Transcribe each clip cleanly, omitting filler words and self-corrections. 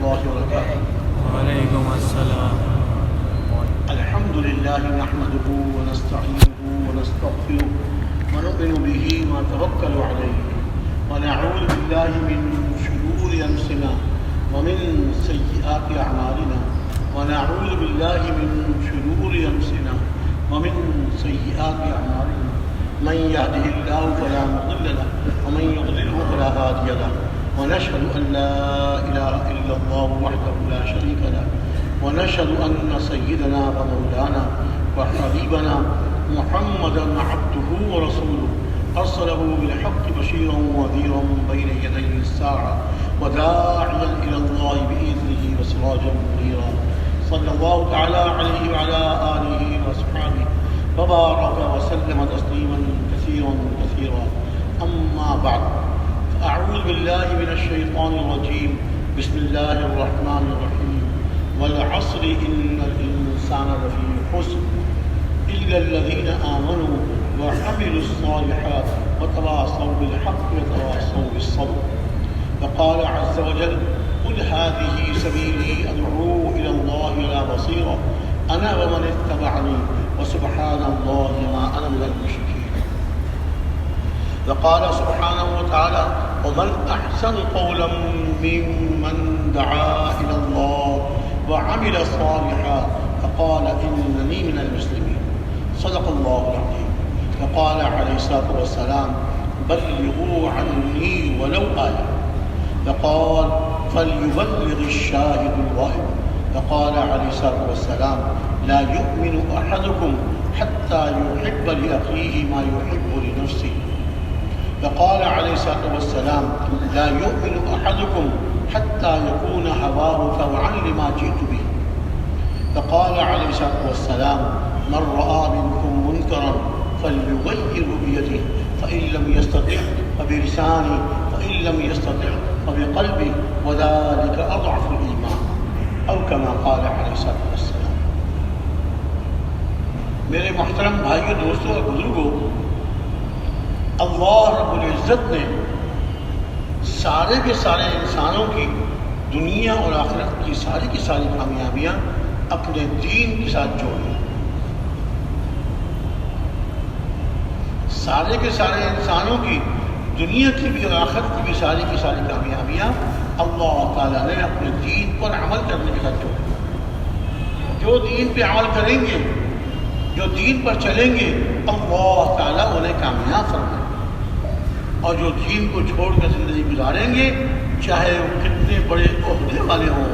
الله وبركاته. وعلیکم السلام. الحمد لله نحمده ونستعينه ونستغفره ونؤمن به ونتوكل عليه ونعوذ بالله من شرور أنفسنا ومن سيئات أعمالنا ونعوذ بالله من شرور أنفسنا ومن سيئات أعمالنا من يهده الله فلا مضل له ومن يضلله فلا هادي له ونشهد أن لا إله إلا الله وحده لا شريك له ونشهد أن سيدنا ومولانا وحبيبنا محمدا عبده ورسوله أرسله بالحق بشيرا ونذيرا بين يدي الساعة وداعيا إلى الله بإذنه وسراجا منيرا صلى الله تعالى عليه وعلى آله وأصحابه وبارك وسلم تسليما كثيرا كثيرا. أما بعد فأعوذ بالله من الشيطان الرجيم. بسم الله الرحمن الرحيم. والعصر إن الإنسان لفي خسر إلا الذين آمنوا وعملوا الصالحات وتواصوا بالحق وتواصوا بالصبر. وقال عز وجل قل هذه سبيلي أدعو إلى الله على بصيرة أنا ومن اتبعني وسبحان الله ما أنا من المشركين. وقال سبحانه وتعالى ومن أحسن قولا ممن دعا إلى الله وعمل صالحا فقال إنني من المسلمين. صدق الله العظيم. وقال عليه الصلاة والسلام بلغوا عني ولو آية. وقال فليبلغ الشاهد الغائب. وقال عليه الصلاة والسلام لا يؤمن أحدكم حتى يحب لأخيه ما يحب لنفسه. وقال عليه الصلاة والسلام لا يؤمن أحدكم حتى يكون هواه تبعا لما جئت به. فقال عليه الصلاة والسلام من رأى منكم منكرا فليغيره بيده فإن لم يستطع فبلسانه فإن لم يستطع فبقلبه وذلك أضعف الإيمان أو كما قال عليه الصلاة والسلام. میرے محترم بھائیوں دوستوں اور بزرگوں، اللہ رب العزت نے سارے کے سارے انسانوں کی دنیا اور آخرت کی ساری کامیابیاں اپنے دین کے ساتھ جوڑی. سارے کے سارے انسانوں کی دنیا کی بھی اور آخرت کی بھی ساری کامیابیاں اللہ تعالیٰ نے اپنے دین پر عمل کرنے کے ساتھ جوڑی. جو دین پہ عمل کریں گے، جو دین پر چلیں گے، اللہ تعالیٰ انہیں کامیاب فرمائے. اور جو دین کو چھوڑ کر زندگی گزاریں گے، چاہے وہ کتنے بڑے عہدے والے ہوں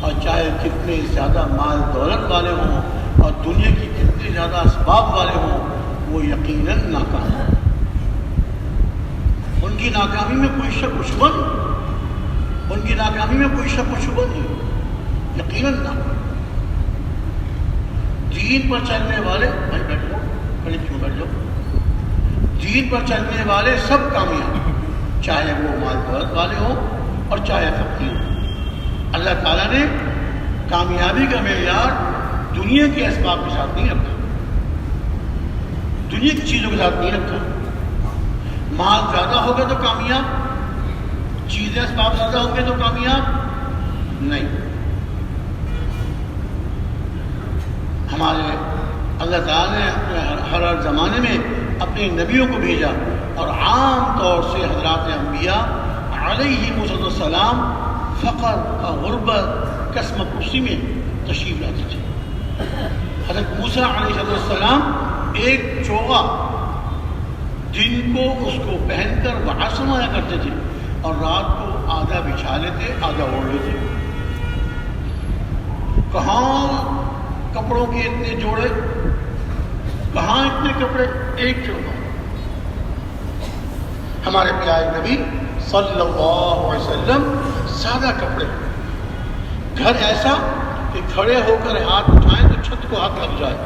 اور چاہے کتنے زیادہ مال دولت والے ہوں اور دنیا کی کتنے زیادہ اسباب والے ہوں، وہ یقیناً ناکام ہوں. ان کی ناکامی میں کوئی شک و شبہ نہیں، ان کی ناکامی میں کوئی شک و شبہ نہیں، یقیناً ناکام. دین پر چلنے والے بھائی بیٹھو، کھڑے کیوں بیٹھ جاؤ. دین پر چلنے والے سب کامیاب، چاہے وہ مال دولت والے ہوں اور چاہے فقیر ہوں. اللہ تعالیٰ نے کامیابی کا معیار دنیا کے اسباب کے ساتھ نہیں رکھا، دنیا کی چیزوں کے ساتھ نہیں رکھا. مال زیادہ ہوگا تو کامیاب، چیزیں اسباب زیادہ ہوں گے تو کامیاب نہیں. ہمارے اللہ تعالیٰ نے اپنے ہر زمانے میں اپنے نبیوں کو بھیجا اور عام طور سے حضرات انبیاء علیہم السلام فقر اور غربت قسم پرسی میں تشریف لاتے تھے. حضرت موسیٰ علیہ السلام ایک چوغا دن کو اس کو پہن کر باہر سمایا کرتے تھے اور رات کو آدھا بچھا لیتے آدھا اوڑھ لیتے. کہاں کپڑوں کے اتنے جوڑے، کہاں اتنے کپڑے، ایک چوغا. ہمارے پیارے نبی صلی اللہ علیہ وسلم سادہ کپڑے، گھر ایسا کہ کھڑے ہو کر ہاتھ اٹھائیں تو چھت کو ہاتھ لگ جائے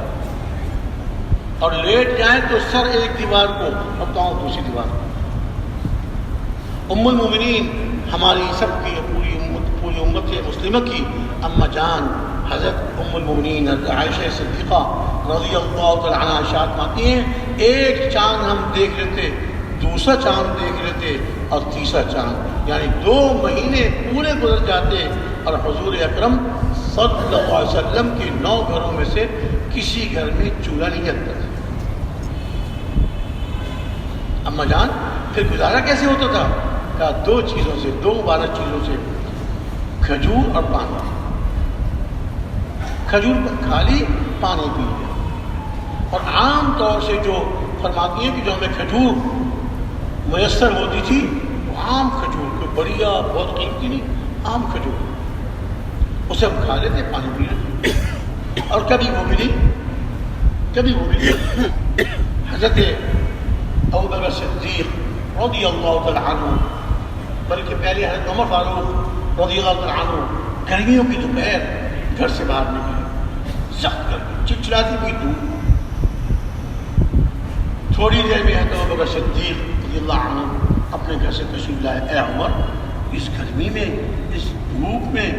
اور لیٹ جائیں تو سر ایک دیوار کو اور پاؤں دوسری دیوار کو. ام المومنین ہماری سب کی پوری امت مسلمہ کی اماں جان حضرت ام المومنین عائشہ صدیقہ رضی اللہ تعالیٰ عنہا ارشاد فرماتی ہیں ایک چاند ہم دیکھ لیتے، دوسرا چاند دیکھ لیتے اور تیسرا چاند، یعنی 2 مہینے پورے گزر جاتے اور حضور اکرم صلی اللہ علیہ وسلم کے 9 گھروں میں سے کسی گھر میں چولہا نہیں جلتا تھا۔ اماں جان پھر گزارا کیسے ہوتا تھا؟ کہا 2 چیزوں سے، 2 مبارک چیزوں سے، کھجور اور پانی۔ کھجور کھا لی، پانی پی لیا۔ اور عام طور سے جو فرماتی ہیں کہ جو ہمیں کھجور میسر ہوتی تھی وہ عام کھجور، کوئی بڑھیا بہت قیمتی نہیں، عام کھجور، اسے ہم کھا لیتے، پانی پی لیتے۔ اور کبھی وہ ملی حضرت ابوبکر صدیق رضی اللہ تعالیٰ عنہ، بلکہ پہلے حضرت عمر فاروق رضی اللہ تعالیٰ عنہ، گرمیوں کی دوپہر گھر سے باہر نکلے، سخت گرمی، چچراتی ہوئی دھوپ، تھوڑی دیر میں حضرت ابوبکر صدیق رضی اللہ عنہ اپنے گھر سے تشریف لائے۔ اے عمر، اس گرمی میں، اس دھوپ میں،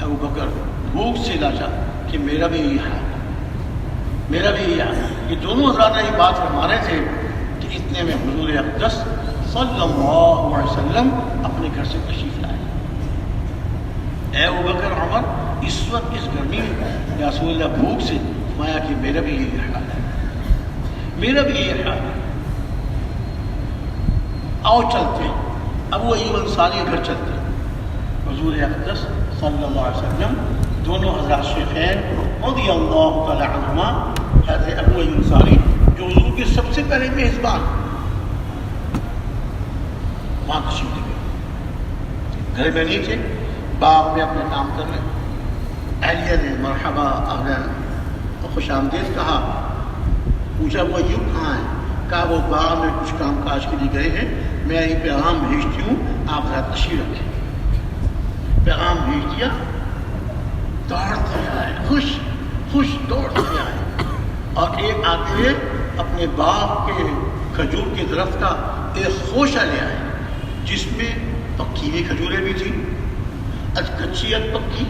ابوبکر بھوک سے لاچا کہ میرا بھی یہی حال ہے، میرا بھی یہی حال ہے۔ یہ دونوں حضرات یہ بات فرما رہے تھے کہ اتنے میں حضور اقدس صلی اللہ علیہ وسلم اپنے گھر سے تشریف لائے۔ اے ابوبکر، عمر، اس وقت اس گرمی میں یا رسول اللہ بھوک سے، فرمایا کہ میرا بھی یہی حال ہے، میرا بھی یہی حال ہے۔ آؤ چلتے ہیں، ابو ایوب انصاری گھر چلتے ہیں۔ حضور اقدس صلی اللہ علیہ وسلم، دونوں حضرات شیخین رضی اللہ تعالی عنہما، حضرت ابو ایوب انصاری جو حضور کے سب سے پہلے میزبان، وہاں تشریف لے گئے، گھر میں نہیں تھے، باغ میں اپنے کام کر رہے۔ اہلیہ نے مرحبا اہلا خوش آمدید کہا، پوچھا وہ ایوب کہاں ہے؟ کہا وہ باغ میں کچھ کام کاج کے لیے گئے ہیں، میں یہ پیغام بھیجتی ہوں، آپ ذرا تشریف رکھیں۔ پیغام بھیج دیا، دوڑتے آئے، خوش دوڑتے آئے، اور ایک آتے ہوئے اپنے باغ کے کھجور کے درخت کا ایک خوشہ لے آئے جس میں پکی ہوئی کھجوریں بھی تھیں، کچی پکی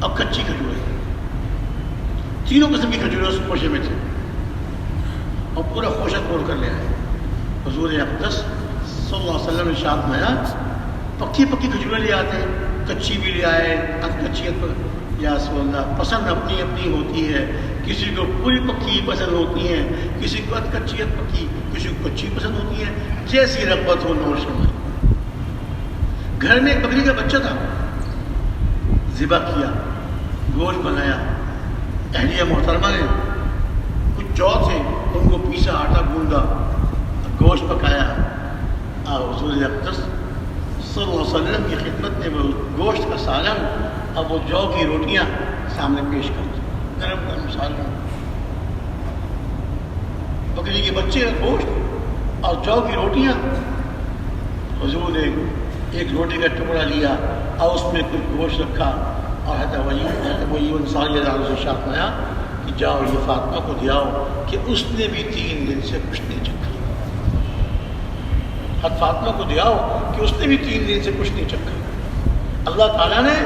اور کچی کھجوریں، تینوں قسم کی کھجوریں اس خوشے میں تھیں، اور پورا خوشہ توڑ کر لے آئے۔ حضور اقدس صلی اللہ علیہ وسلم نے ارشاد فرمایا، پکی کھجوریں لے آتے ہیں، کچی بھی لے آئے، کچیت پر یا رسول اللہ پسند اپنی اپنی ہوتی ہے، کسی کو پوری پکی پسند ہوتی ہیں، کسی کو کچیت پکی، کسی کو کچی پسند ہوتی ہے، جیسی رغبت ہو نوش فرمائے۔ گھر میں ایک بکری کا بچہ تھا، ذبح کیا، گوشت بنایا، اہلیہ محترمہ نے کچھ جو تھے ان کو پیسا، آٹا گوندا، گوشت پکایا، حضور اقدس صلی اللہ علیہ وسلم کی خدمت میں وہ گوشت کا سالن اور وہ جو کی روٹیاں سامنے پیش کر دی، گرم سالن، بکری کے بچے کا گوشت اور جو کی روٹیاں۔ حضور نے ایک روٹی کا ٹکڑا لیا اور اس میں کچھ گوشت رکھا، اور حضرت وہی انصاری سے ارشاد فرمایا کہ جاؤ یہ فاطمہ کو دلاؤ کہ اس نے بھی 3 دن سے کچھ نہیں چکھا۔ حضرت فاطمہ کو دلاؤ کہ اس نے بھی 3 دن سے کچھ نہیں چکھا۔ اللہ تعالیٰ نے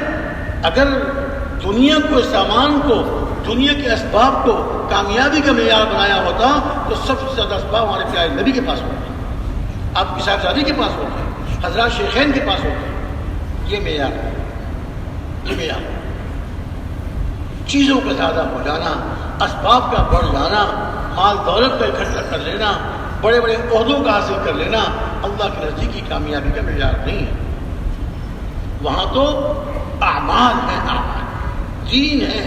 اگر دنیا کو، سامان کو، دنیا کے اسباب کو کامیابی کا معیار بنایا ہوتا تو سب سے زیادہ اسباب ہمارے پیارے نبی کے پاس ہوتے، آپ کی صاحبزادی کے پاس ہوتے، حضرات شیخین کے پاس ہوتے۔ یہ معیار ہے، یہ معیار، چیزوں کا زیادہ ہو جانا، اسباب کا بڑھ جانا، مال دولت کا اکٹھا کر لینا، بڑے بڑے عہدوں کا حاصل کر لینا اللہ کے نزدیک کی کامیابی کا معیار نہیں ہے۔ وہاں تو اعمال ہیں، اعمال، دین ہے،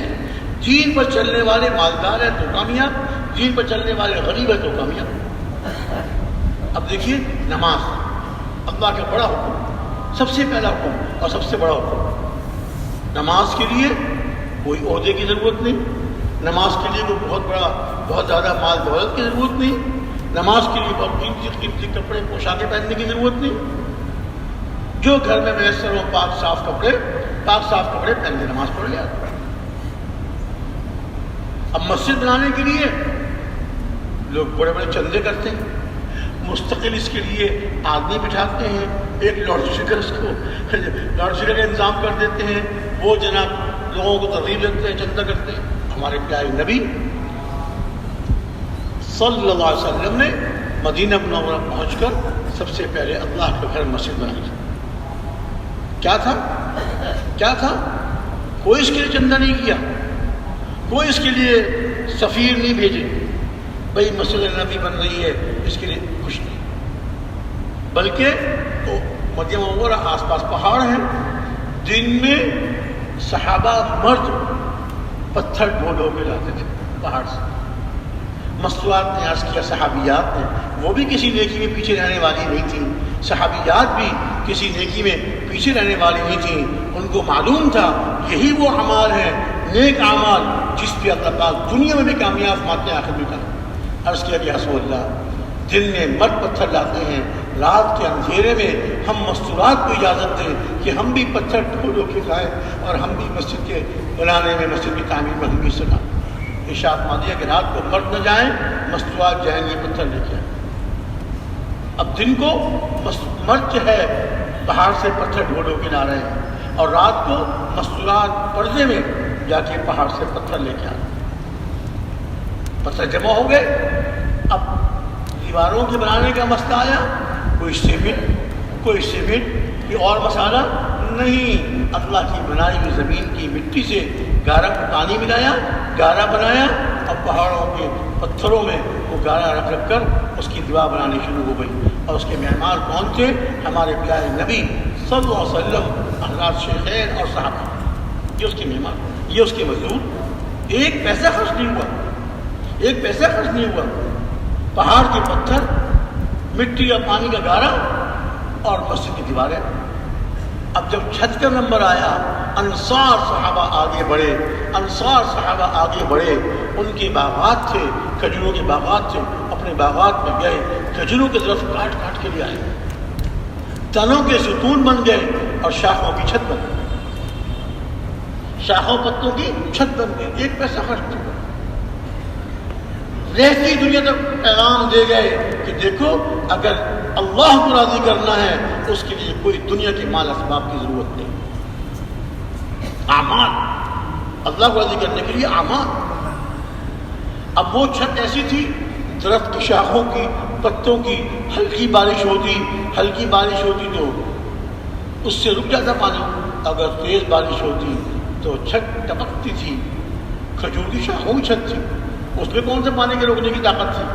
دین پر چلنے والے مالدار ہیں تو کامیاب، دین پر چلنے والے غریب ہیں تو کامیاب۔ اب دیکھیے نماز، اللہ کا بڑا حکم، سب سے پہلا حکم اور سب سے بڑا حکم۔ نماز کے لیے کوئی عہدے کی ضرورت نہیں، نماز کے لیے کوئی بہت زیادہ مال دولت کی ضرورت نہیں، نماز کے لیے بہت قیمتی کپڑے پوشاکیں پہننے کی ضرورت نہیں۔ جو گھر میں میسر ہو پاک صاف کپڑے پہن کے نماز پڑھ لیا۔ اب مسجد بنانے کے لیے لوگ بڑے بڑے چندے کرتے ہیں، مستقل اس کے لیے آدمی بٹھاتے ہیں، ایک لاؤڈ اسپیکر کا انتظام کر دیتے ہیں، وہ جناب لوگوں کو ترغیب دیتے ہیں، چندہ کرتے ہیں۔ ہمارے پیارے نبی صلی اللہ علیہ وسلم نے مدینہ منورہ پہنچ کر سب سے پہلے اللہ کا گھر مسجد بنائی تھی۔ کیا تھا؟ کیا تھا؟ کوئی اس کے لیے چندہ نہیں کیا، کوئی اس کے لیے سفیر نہیں بھیجے بھائی مسجد نبی بن رہی ہے، اس کے لیے کچھ نہیں، بلکہ مدینہ منورہ آس پاس پہاڑ ہیں، دن میں صحابہ مرد پتھر ڈھو کے لاتے تھے پہاڑ سے. مستورات نے عرض کیا صحابیات نے، وہ بھی کسی نیکی میں پیچھے رہنے والی نہیں تھیں، صحابیات بھی کسی نیکی میں پیچھے رہنے والی نہیں تھیں. ان کو معلوم تھا یہی وہ اعمال ہیں، نیک اعمال، جس پہ اللہ پاک دنیا میں بھی کامیاب فرماتے ہیں آخرت میں کا. عرض کیا کہ رسول اللہ، دن میں مرد پتھر لاتے ہیں، رات کے اندھیرے میں ہم مستورات کو اجازت دیں کہ ہم بھی پتھر ڈھو کے کھائیں اور ہم بھی مسجد کے بنانے میں، مسجد کی تعمیر میں ہم بھی حصہ ڈالیں. ارشاد فرما دیا کہ رات کو مرد نہ جائیں، مستورات جائیں گے پتھر لے کے آئیں. اب دن کو مرد جو ہے پہاڑ سے پتھر ڈھو کے لا رہے ہیں، اور رات کو مستورات پردے میں جا کے پہاڑ سے پتھر لے کے آ رہے ہیں. پتھر جمع ہو گئے. اب دیواروں کے بنانے کا مسئلہ آیا، کوئی سیمنٹ یہ اور مسالہ نہیں، اللہ کی بنائی ہوئی زمین کی مٹی سے گارا پانی ملایا، گارا بنایا، اور پہاڑوں کے پتھروں میں وہ گارا رکھ کر اس کی دیوار بنانی شروع ہو گئی. اور اس کے معمار کون تھے؟ ہمارے پیارے نبی صلی اللہ علیہ وسلم، حضرات شیخین اور صحابہ. یہ اس کے معمار، یہ اس کے مزدور. ایک پیسہ خرچ نہیں ہوا، ایک پیسہ خرچ نہیں ہوا. پہاڑ کے پتھر، مٹی اور پانی کا گارا اور مسجد کی دیواریں. اب جب چھت کا نمبر آیا، انصار صحابہ آگے بڑھے، انصار صحابہ آگے بڑھے. ان کے باغات تھے، کھجوروں کے باغات تھے، اپنے باغات میں گئے، کھجوروں کے طرف کاٹ کاٹ کے لے آئے. تنوں کے ستون بن گئے اور شاخوں کی چھت بن گئی، شاخوں پتوں کی چھت بن گئی. ایک پیسہ خرچ نہیں ہوا. رہتی دنیا تک پیغام دے گئے کہ دیکھو اگر اللہ کو راضی کرنا ہے اس کے لیے کوئی دنیا کے مال اسباب کی ضرورت نہیں. اعمال، اللہ کو راضی کرنے کے لیے اعمال. اب وہ چھت ایسی تھی، درخت کی شاخوں کی، پتوں کی، ہلکی بارش ہوتی تو اس سے رک جاتا پانی، اگر تیز بارش ہوتی تو چھت ٹپکتی تھی. کھجور کی شاخوں کی چھت تھی، اس میں کون سے پانی کے روکنے کی طاقت تھی؟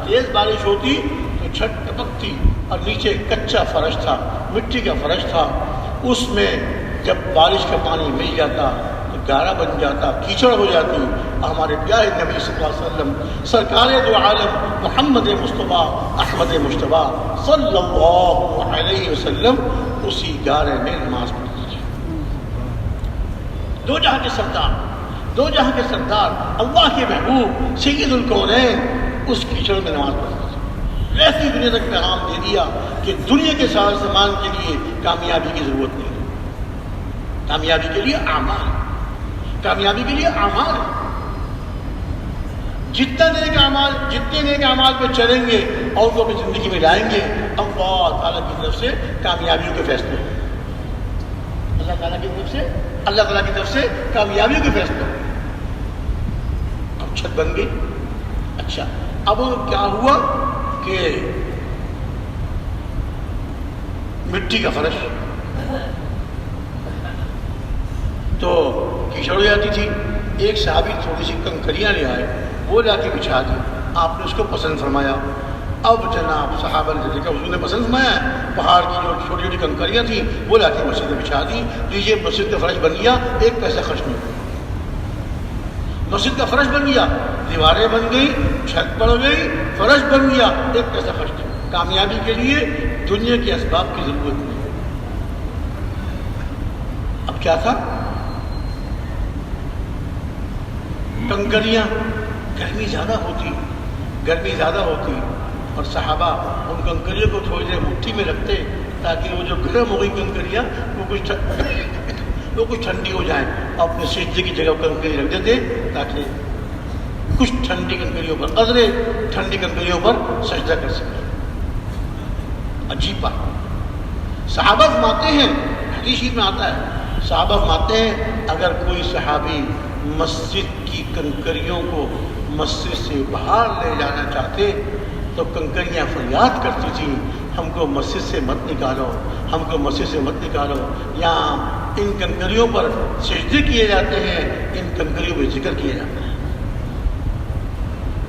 تیز بارش ہوتی تو چھت ٹپکتی، اور نیچے کچا فرش تھا، مٹی کا فرش تھا. اس میں جب بارش کا پانی مل جاتا تو گارا بن جاتا، کیچڑ ہو جاتی. اور ہمارے پیارے نبی صلی اللہ علیہ وسلم، سرکار دو عالم محمد مصطفیٰ احمد مجتبیٰ صلی اللہ علیہ وسلم اسی گارے میں نماز پڑھتے تھے. دو جہاں کے سردار، اللہ کے محبوب سید الکونین اس کیچڑ میں نماز پڑھتے تھے. ایسی دنیا تک پیغام دے دیا کہ دنیا کے سارے سامان کے لیے کامیابی کی ضرورت نہیں ہے. کامیابی کے لیے اعمال، کامیابی کے لیے اعمال. جتنے نیک اعمال پہ چلیں گے اور ان کو اپنی زندگی میں لائیں گے، اللہ تعالیٰ کی طرف سے کامیابیوں کے فیصلے ہوں گے. اللہ تعالیٰ کی طرف سے کامیابیوں کے فیصلے ہوں گے. اب چھت بن گئی. اچھا، اب کیا ہوا کہ مٹی کا فرش تو کیچڑ ہو جاتی تھی. ایک صحابی تھوڑی سی کنکریاں لے آئے، وہ لا کے بچھا دی. آپ نے اس کو پسند فرمایا. اب جناب صحابہ نے دیکھا حضور نے پسند فرمایا، پہاڑ کی جو چھوٹی چھوٹی کنکریاں تھیں وہ لا کے مسجد میں بچھا دی. لیجیے مسجد کا فرش بن گیا، ایک پیسہ خرچ نہیں ہوا. مسجد کا فرش بن گیا، دیواریں بن گئی، چھت بن گئی، فرش بن گیا، ایک پیسہ خرچ نہیں. کامیابی کے لیے دنیا کے اسباب کی ضرورت نہیں. اب کیا تھا؟ کنکریاں، گرمی زیادہ ہوتی اور صحابہ ان کنکریوں کو تھوڑی دیر مٹھی میں رکھتے تاکہ وہ جو گرم ہو گئی کنکریاں وہ کچھ ٹھنڈی ہو جائیں، اور اپنے سجدے کی جگہ کنکری رکھ دیتے تاکہ کچھ ٹھنڈی کنکریوں پر قدرے ٹھنڈی کنکریوں پر سجدہ کر سکیں. عجیب بات. صحابہ فرماتے ہیں، حدیث میں آتا ہے، صحابہ فرماتے ہیں اگر کوئی صحابی مسجد کی کنکریوں کو مسجد سے باہر لے جانا چاہتے تو کنکریاں فریاد کرتی تھیں، ہم کو مسجد سے مت نکالو، ہم کو مسجد سے مت نکالو، یہاں ان کنکریوں پر سجدے کیے جاتے ہیں، ان کنکریوں پہ ذکر کیا جاتا ہے۔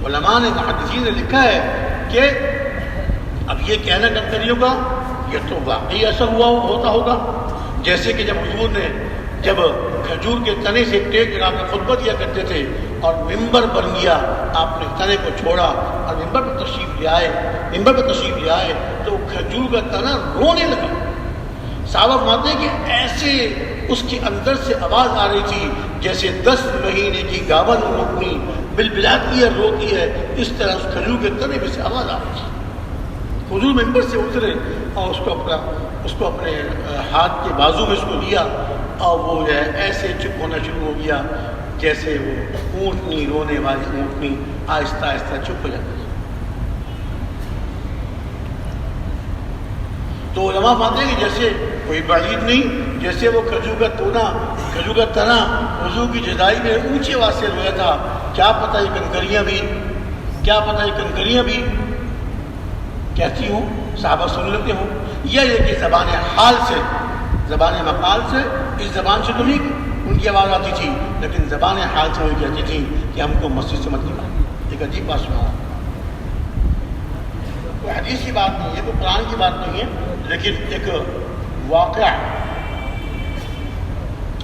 علماء نے محدثین نے لکھا ہے کہ اب یہ کہنا کنکریوں کا یہ تو واقعی ایسا ہوتا ہوگا، جیسے کہ جب حضور نے جب کھجور کے تنے سے ٹیک لگا کے خطبہ دیا کرتے تھے اور ممبر بن گیا، آپ نے تنے کو چھوڑا اور ممبر پہ تشریف لے آئے تو کھجور کا تنا رونے لگا۔ صحابہ فرماتے ہیں کہ ایسے اس کے اندر سے آواز آ رہی تھی جیسے 10 مہینے کی گاون اپنی بلبلاتی ہے، روتی ہے، اس طرح اس کھجور کے تنے میں سے آواز آ رہی تھی۔ حضور ممبر سے اترے اور اس کو اپنے ہاتھ کے بازو میں اس کو لیا اور وہ جو ہے ایسے چپ ہونا شروع ہو گیا جیسے وہ اونٹنی رونے والی اونٹنی آہستہ آہستہ چپ ہو جاتی ہے۔ تو علماء مانتے ہیں کہ جیسے کوئی بعید نہیں، جیسے وہ کھجور کا تنا وضو کی جدائی میں اونچے آواز سے رویا تھا، کیا پتہ یہ کنکریاں بھی کہتی ہوں، صحابہ سن لیتے ہوں، یا یہ کہ زبان مقال سے اس زبان سے تو نہیں ان کی آواز آتی تھی، لیکن زبان حال سے وہ کہتی تھی کہ ہم کو مسجد سے مت نکالو۔ ایک عجیب بات سنا، کوئی حدیث کی بات نہیں ہے، کوئی قرآن کی بات نہیں ہے، لیکن ایک واقعہ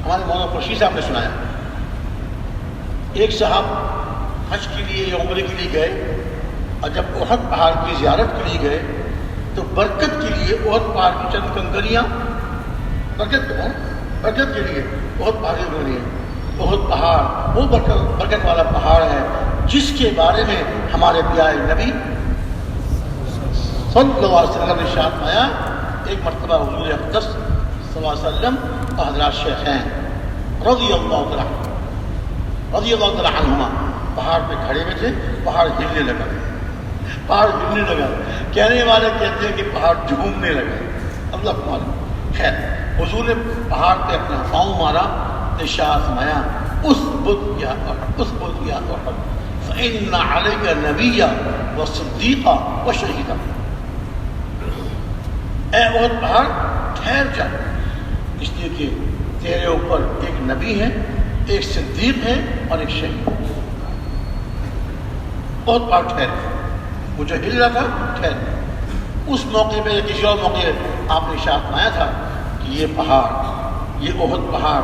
ہمارے مولانا خورشید صاحب نے سنایا۔ ایک صاحب حج کے لیے یا عمرے کے لیے گئے اور جب احد پہاڑ کی زیارت کے لیے گئے تو برکت کے لیے احد پہاڑ کی چند کنکریاں برکت کے لیے احد پہاڑ کی کنکریاں، احد پہاڑ وہ برکت والا پہاڑ ہے جس کے بارے میں ہمارے پیارے نبی صلی اللہ علیہ وسلم نے ارشاد فرمایا۔ ایک مرتبہ حضور اقدس صلی اللہ علیہ وسلم اور حضرات شیخین رضی اللہ تعالی عنہما پہاڑ پہ کھڑے ہوئے تھے، پہاڑ ہلنے لگا، کہنے والے کہتے ہیں کہ پہاڑ جھومنے لگا، اللہ معلوم۔ خیر، حضور نے پہاڑ پہ اپنا پاؤں مارا، ارشاد فرمایا اثبت یا احد فإن علیک نبیا وصدیقا وشہیدا، اے احد پہاڑ ٹھہر جا، اس لیے کہ تیرے اوپر ایک نبی ہے، ایک صدیق ہے اور ایک شہید۔ احد پہاڑ ٹھہر، وہ جو ہل رہا تھا ٹھہر۔ اس موقع پہ یا کسی اور موقع آپ نے ارشاد فرمایا تھا کہ یہ پہاڑ، یہ احد پہاڑ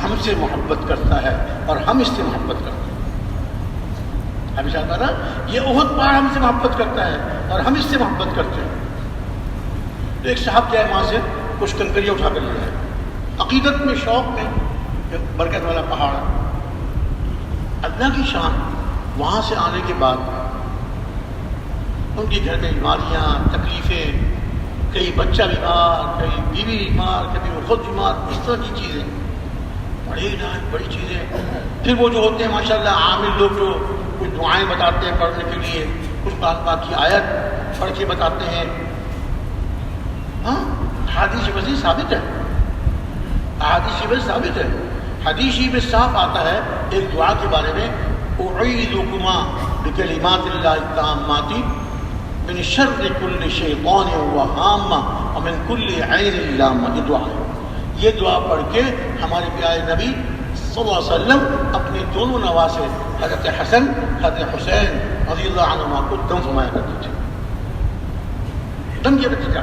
ہم سے محبت کرتا ہے اور ہم اس سے محبت کرتے ہیں۔ ابھی ارشاد فرمایا نا، یہ احد پہاڑ ہم سے محبت کرتا ہے اور ہم اس سے محبت کرتے ہیں۔ تو ایک صاحب کیا ہے وہاں سے کچھ کنکریاں اٹھا کر لیا ہے، عقیدت میں، شوق میں، برکت والا پہاڑ، اللہ کی شان۔ وہاں سے آنے کے بعد ان کے گھر میں بیماریاں، تکلیفیں، کئی بچہ بیمار، کئی بیوی بیمار، کبھی وہ خود بیمار، اس طرح کی چیزیں، بڑی چیزیں۔ پھر وہ جو ہوتے ہیں ماشاءاللہ عامل لوگ جو کچھ دعائیں بتاتے ہیں پڑھنے کے لیے، کچھ قرآن پاک کی آیت پڑھ کے بتاتے ہیں۔ ہاں، حدیث میں ثابت ہے، حدیث میں صاف آتا ہے ایک دعا کے بارے میں، اعیذکما بکلمات اللہ التامات من شر کل شیطان وہامہ ومن کل عین لامہ۔ یہ دعا ہے، یہ دعا پڑھ کے ہمارے پیارے نبی صلی اللہ علیہ وسلم اپنے دونوں نواسے حضرت حسن، حضرت حسین رضی اللہ عنہما کو دم فرمایا کرتے تھے، دم کیا کرتے تھے۔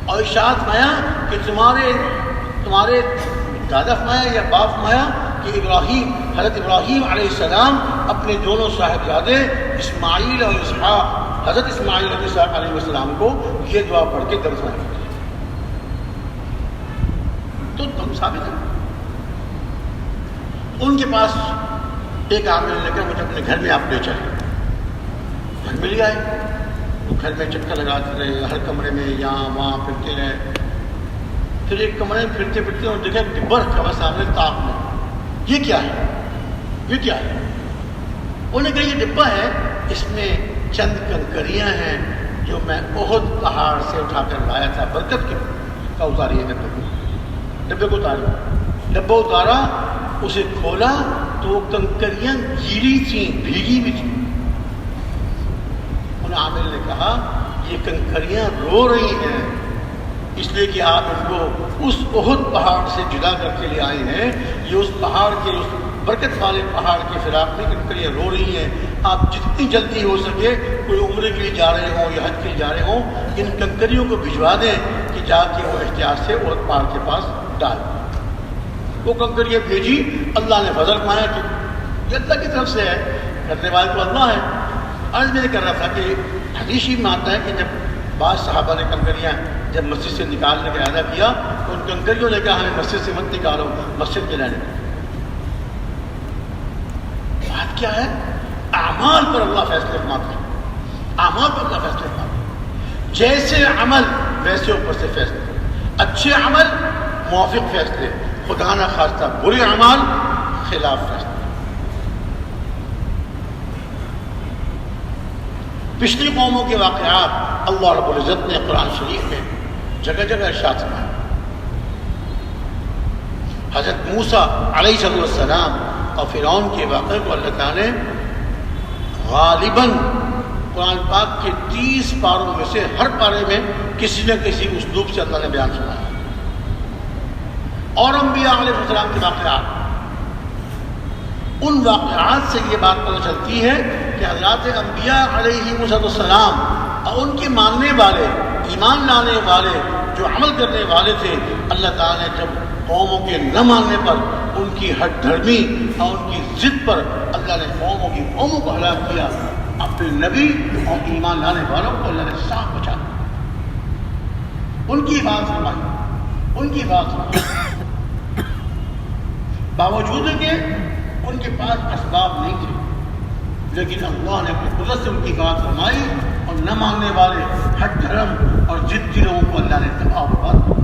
اور ارشاد فرمایا کہ تمہارے دادا فرمایا یا باپ فرمایا کہ حضرت ابراہیم علیہ السلام اپنے دونوں صاحبزادے اسماعیل اور اسحاق، حضرت اسماعیل اور اسحاق علیہ السلام کو یہ دعا پڑھ کے دم فرمایا کرتے تھے۔ تو دم ثابت ہے۔ ان کے پاس ایک عامل نے کہا مجھے اپنے گھر میں آپ لے چلیں، گھر میں لے آئے۔ وہ گھر میں چکر لگاتے رہے، ہر کمرے میں یہاں وہاں پھرتے رہے۔ پھر ایک کمرے میں پھرتے اور دیکھا ڈبہ رکھا ہوا سامنے تاپ میں، یہ کیا ہے؟ انہوں نے کہا یہ ڈبہ ہے، اس میں چند کنکریاں ہیں جو میں احد پہاڑ سے اٹھا کر لایا تھا، برکت کے کا اتاری ہے ڈبے کو ڈبہ اتارا، اسے کھولا تو وہ کنکریاں گیلی تھیں، بھیگی بھی تھیں۔ عامل نے کہا یہ کنکریاں رو رہی ہیں اس لیے کہ آپ ان کو اس احد پہاڑ سے جدا کر کے لے آئے ہیں. یہ اس پہاڑ کے، اس برکت والے پہاڑ کے فراق میں کنکریاں رو رہی ہیں. آپ جتنی جلدی ہو سکے، کوئی عمرے کے لیے جا رہے ہوں یا حج کے لیے جا رہے ہوں، ان کنکریوں کو بھجوا دیں کہ جا کے وہ احتیاط سے احد پہاڑ کے پاس ڈال. وہ کنکریاں بھیجی. اللہ نے فضل مایا کہ یہ اللہ کی طرف سے ہے، کرنے والے تو اللہ ہے. عرض میں نے کر رہا تھا کہ حدیث میں آتا ہے کہ جب بعض صحابہ نے کنکریاں جب مسجد سے نکالنے کا ارادہ کیا تو ان کنکریوں نے کہا ہمیں مسجد سے مت نکالو، مسجد کے رہنے. بات کیا ہے؟ اعمال پر اللہ فیصلے فرماتا ہے. اعمال پر اللہ فیصلے فرماتا ہے. جیسے عمل ویسے اوپر سے فیصلے. اچھے عمل موافق فیصلے، خدا نہ خواستہ برے اعمال خلاف فیصلے. پچھلی قوموں کے واقعات اللہ رب العزت نے قرآن شریف میں جگہ جگہ ارشاد فرمایا. حضرت موسیٰ علیہ السلام اور فرعون کے واقعے کو اللہ تعالیٰ نے غالباً قرآن پاک کے 30 پاروں میں سے ہر پارے میں کسی نہ کسی اسلوب سے اللہ نے بیان سنایا. اور انبیاء علیہ السلام کے واقعات، ان واقعات سے یہ بات پتہ چلتی ہے کہ حضرات انبیاء علیہ السلام اور ان کے ماننے والے، ایمان لانے والے، جو عمل کرنے والے تھے، اللہ تعالیٰ نے جب قوموں کے نہ ماننے پر، ان کی ہٹ دھرمی اور ان کی ضد پر اللہ نے قوموں کو ہلاک کیا. اپنے نبی اور ایمان لانے والوں کو اللہ نے صاف بچا. ان کی بات فرمائی، ان کی بات فرمائی، باوجود کہ ان کے پاس اسباب نہیں تھے، لیکن اللہ نے اپنی قدرت سے ان کی بات فرمائی اور نہ ماننے والے ہٹ دھرم اور ضدی لوگوں کو اللہ نے تباہ برباد کیا.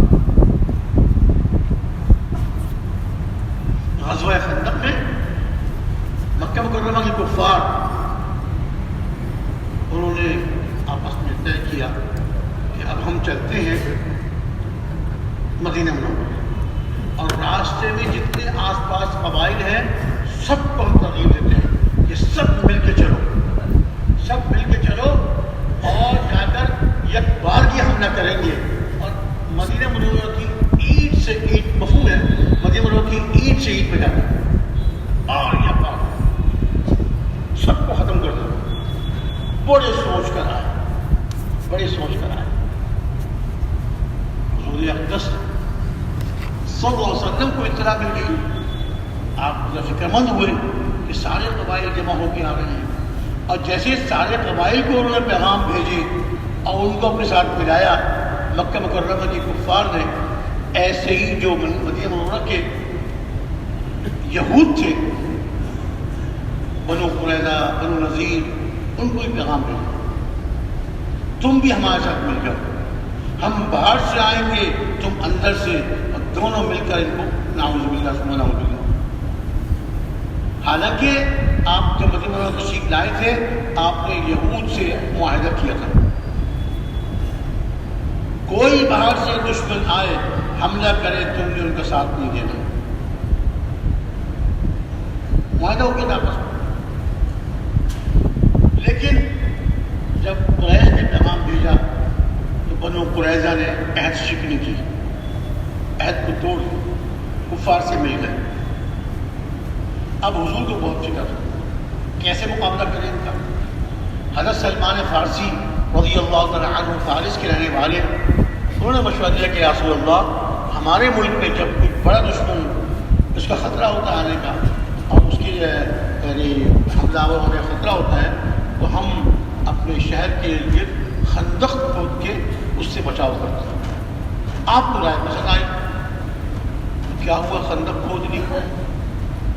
غزوہ خندق میں مکہ مکرمہ کے کفار انہوں نے آپس میں طے کیا کہ اب ہم چلتے ہیں مدینہ منورہ، اور راستے میں جتنے آس پاس قبائل ہیں سب کو ہم ترغیب دیتے ہیں کہ سب مل کے چلو، سب مل کے چلو اور جا کر یک بار کی حملہ کریں گے. اور مدینہ منورہ کی اینٹ سے اینٹ، مفہوم ہے مدینہ منورہ کی اینٹ سے اینٹ پہ جانا اور یک بار سب کو ختم کر دو. بڑے سوچ کر آئے، بڑے سوچ کر آئے. حضور اقدس صلی اللہ علیہ وسلم کو اطلاع مل گئی. آپ فکر مند ہوئے کہ سارے قبائل جمع ہو کے آ رہے ہیں، اور جیسے سارے قبائل کو انہوں نے پیغام بھیجے اور ان کو اپنے ساتھ ملایا، مکہ مکرمہ کے کفار نے ایسے ہی جو مدینہ منورہ کے یہود تھے، بنو قریظہ، بنو نذیر، ان کو بھی پیغام بھیجا تم بھی ہمارے ساتھ مل کر، ہم باہر سے آئیں گے تم اندر سے، اور دونوں مل کر ان کو نعوذ باللہ ثم نعوذ باللہ. حالانکہ آپ جب مدینہ منورہ تشریف لائے تھے آپ نے یہود سے معاہدہ کیا تھا کوئی باہر سے دشمن آئے حملہ کرے تم نے ان کا ساتھ نہیں دینا. معاہدہ ہو گیا تھا آپس میں. لیکن جب قریش نے پیغام بھیجا تو بنو قریظہ نے عہد شکنی کی، عہد کو توڑ کفار سے مل گئے. اب حضور کو بہت فکر کیسے مقابلہ کریں ان کا. حضرت سلمان فارسی رضی اللہ تعالیٰ عنہ فارس کے رہنے والے، انہوں نے مشورہ دیا کہ یا رسول اللہ، ہمارے ملک میں جب ایک بڑا دشمن اس کا خطرہ ہوتا ہے آنے کا اور اس کی یعنی حملہ آور ہونے کا خطرہ ہوتا ہے، تو ہم اپنے شہر کے ارد خندق کھود کے اس سے بچاؤ کرتے ہیں. آپ کو رائے پسند آئی. کیا ہوا؟ خندق کھود لی.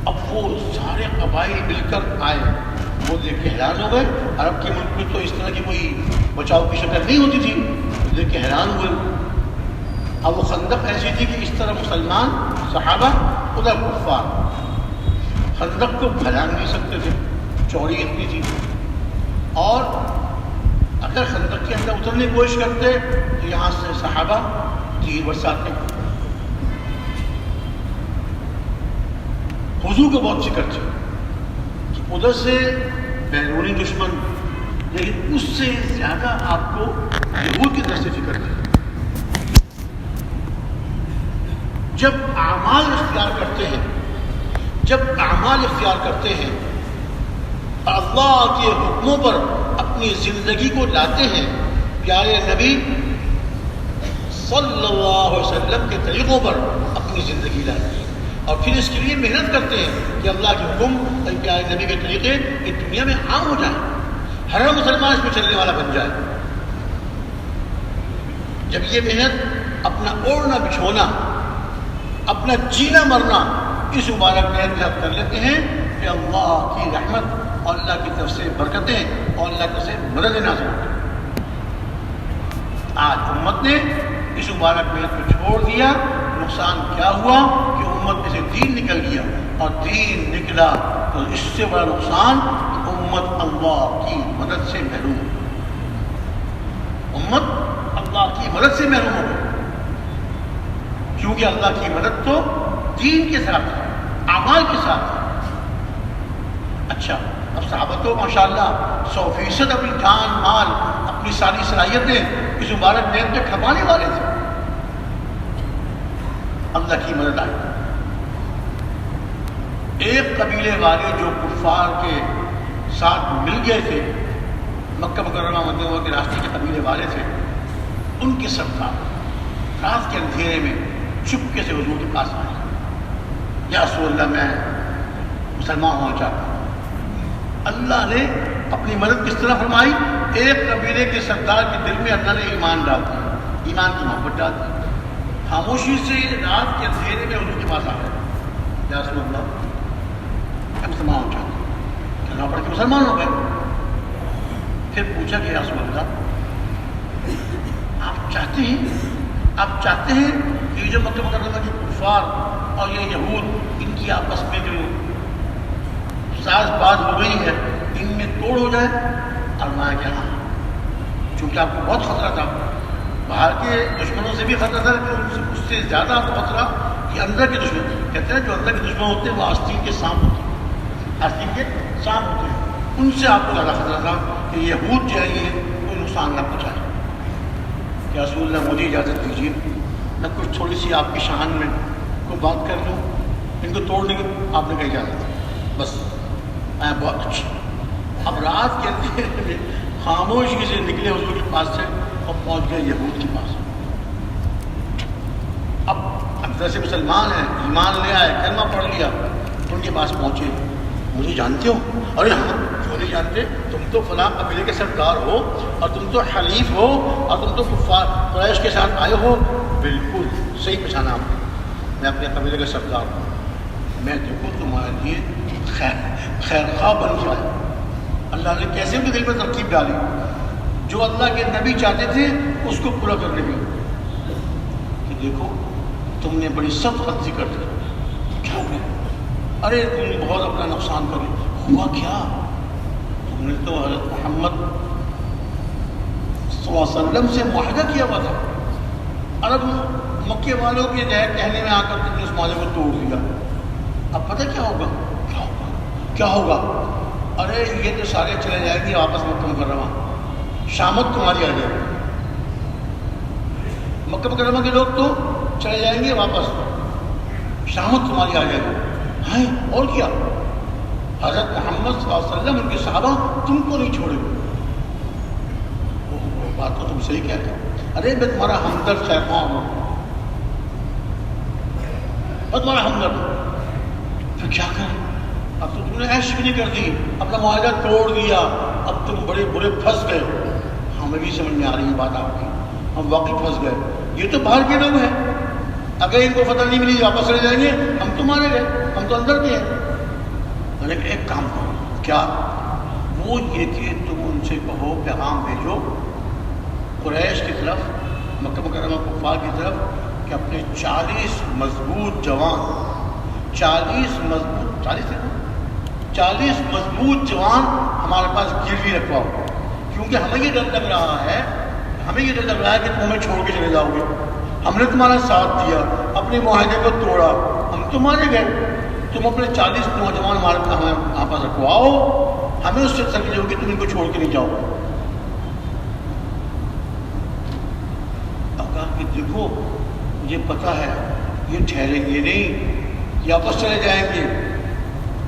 اب وہ سارے قبائل مل کر آئے، وہ دیکھ کے حیران ہو گئے. عرب کے ملک میں تو اس طرح کی کوئی بچاؤ کی شکل نہیں ہوتی تھی، دیکھ کے حیران ہوئے. اب وہ خندق ایسی تھی کہ اس طرح مسلمان صحابہ ادھر کفار، خندق کو پھیلان نہیں سکتے تھے، چوڑی اتنی تھی. اور اگر خندق کے اندر اترنے کی کوشش کرتے تو یہاں سے صحابہ تیر برساتے. حضور کو بہت فکر تھی کہ ادھر سے بیرونی دشمن لیکن اس سے زیادہ آپ کو یہود کی طرف سے فکر ہے. جب اعمال اختیار کرتے ہیں اللہ کے حکموں پر اپنی زندگی کو لاتے ہیں، پیارے نبی صلی اللہ علیہ وسلم کے طریقوں پر اپنی زندگی لاتے ہیں، اور پھر اس کے لیے محنت کرتے ہیں کہ اللہ کے حکم اور پیارے نبی کے طریقے اس دنیا میں عام ہو جائیں، ہر مسلمان اس میں چلنے والا بن جائے. جب یہ محنت اپنا اوڑھنا بچھونا، اپنا جینا مرنا اس مبارک محنت کے ساتھ کر لیتے ہیں کہ اللہ کی رحمت اور اللہ کی طرف سے برکتیں اور اللہ کی طرف سے مدد نازل ہوتی ہیں. آج امت نے اس مبارک محنت کو چھوڑ دیا، نقصان کیا ہوا کہ امت میں سے دین نکل گیا، اور دین نکلا تو اس سے بڑا نقصان امت اللہ کی مدد سے محروم، امت اللہ کی مدد سے محروم ہو گئی. کیونکہ اللہ کی مدد تو دین کے ساتھ ہے، اعمال کے ساتھ ہے. اچھا، اب صحابہ تو ماشاءاللہ 100% اپنی جان مال اپنی ساری صلاحیتیں اس مبارک محنت میں کھپانے والے تھے. اللہ کی مدد آئی. ایک قبیلے والے جو کفار کے ساتھ مل گئے تھے، مکہ مکرمہ مدینہ کے راستے کے قبیلے والے تھے، ان کے سردار رات کے اندھیرے میں چپکے سے حضور کے پاس آئے. یا رسول اللہ، میں مسلمان ہونا چاہتا ہوں. اللہ نے اپنی مدد کس طرح فرمائی؟ ایک قبیلے کے سردار کے دل میں اللہ نے ایمان ڈال دیا، ایمان کی محبت ڈال دی. خاموشی سے رات کے اندھیرے میں حضور کے پاس آ گئے. یا رسول اللہ، میں مسلمان ہونا چاہتا ہوں. کہنا پڑ کے مسلمان ہو گئے. پھر پوچھا کہ یا رسول اللہ، آپ چاہتے ہیں کہ جو مکہ مکرمہ کے کفار اور یہ یہود، ان کی آپس میں جو ساز باز ہو گئی ہے، ان میں توڑ ہو جائے؟ اور میں کیا، چونکہ آپ کو بہت خطرہ تھا، باہر کے دشمنوں سے بھی خطرہ تھا، لیکن اس سے زیادہ آپ کو خطرہ کہ اندر کے دشمن. کہتے ہیں جو اندر کے دشمن ہوتے ہیں وہ آستین کے سانپ ہوتے ہیں، آستین کے سانپ ہوتے ہیں. ان سے آپ کو زیادہ خطرہ تھا کہ یہود جو ہے یہ کوئی نقصان نہ پہنچائے. کہ رسول اللہ مجھے اجازت دیجیے، میں کچھ تھوڑی سی آپ کی شان میں کوئی بات کر لوں، ان کو توڑنے کی. آپ نے کہا اجازت، بس میں بہت اچھا. اب رات کے اندھیرے میں خاموشی سے نکلے حضور کے پاس سے اور پہنچ گئے یہود کے پاس. اب اندر سے مسلمان ہیں، ایمان لے آئے، کلمہ پڑھ لیا، ان کے پاس پہنچے. مجھے جانتے ہو؟ ارے ہاں، کیوں نہیں جانتے؟ تم تو فلاں قبیلے کے سردار ہو، اور تم تو حلیف ہو، اور تم تو کفار قریش کے ساتھ آئے ہو. بالکل صحیح پہچانا آپ نے، میں اپنے قبیلے کا سردار ہوں. میں دیکھو تمہارے لیے خیر خواہ بن جائے. اللہ نے کیسے ان کے دل میں ترکیب ڈالی، جو اللہ کے نبی چاہتے تھے اس کو پورا کرنے میں. کہ دیکھو تم نے بڑی سخت غلطی کر دی. کیا ہو گیا؟ ارے تم بہت اپنا نقصان کر لو. ہوا کیا؟ تم نے تو حضرت محمد صلی اللہ علیہ وسلم سے معاہدہ کیا ہوا تھا. عرب مکے والوں کے کہنے میں آ کر تم نے اس معاہدے کو توڑ دیا. اب پتہ کیا ہوگا؟ کیا ہوگا؟ ارے یہ تو سارے چلے جائیں گے واپس مکہ مکرمہ، شامت تمہاری آ جائے گی. مکہ مکرمہ کے لوگ تو چلے جائیں گے واپس، شامت تمہاری آ جائے گی. ہاں، اور کیا؟ حضرت محمد صلی اللہ علیہ وسلم ان کے صحابہ تم کو نہیں چھوڑے. بات تو تم صحیح کہتے ہو. ارے میں تمہارا ہمدرد خیر ہوں، اور تمہارا ہمدرد. پھر کیا کریں؟ اب تو تم نے عیش بھی نہیں کر دی، اپنا معاہدہ توڑ دیا، اب تم بڑے برے پھنس گئے. ہمیں بھی سمجھ میں آ رہی ہے بات آپ کی، ہم واقعی پھنس گئے. یہ تو باہر کے لوگ ہیں، اگر ان کو فتح نہیں ملی واپس چلے جائیں گے. ہم تو مارے گئے، ہم تو اندر کے ہیں. میں نے ایک کام کرو. کیا؟ وہ یہ کہ تم ان سے کہو، پیغام بھیجو قریش کی طرف، مکہ مکرمہ کفار کی طرف، کہ اپنے 40 مضبوط جوان، 40 مضبوط جوان ہمارے پاس گروی رکھواؤ. کیونکہ ہمیں یہ ڈر لگ رہا ہے کہ تم ہمیں چھوڑ کے چلے جاؤ گے. ہم نے تمہارا ساتھ دیا، اپنے معاہدے کو توڑا، ہم تو مارے گئے. تم اپنے 40 نوجوان ہمارے پاس رکھواؤ، ہمیں اس سے تسلی ہوگی تم ان کو چھوڑ کے نہیں جاؤ. دیکھو مجھے پتہ ہے یہ ٹھہریں گے نہیں، یہ واپس چلے جائیں گے،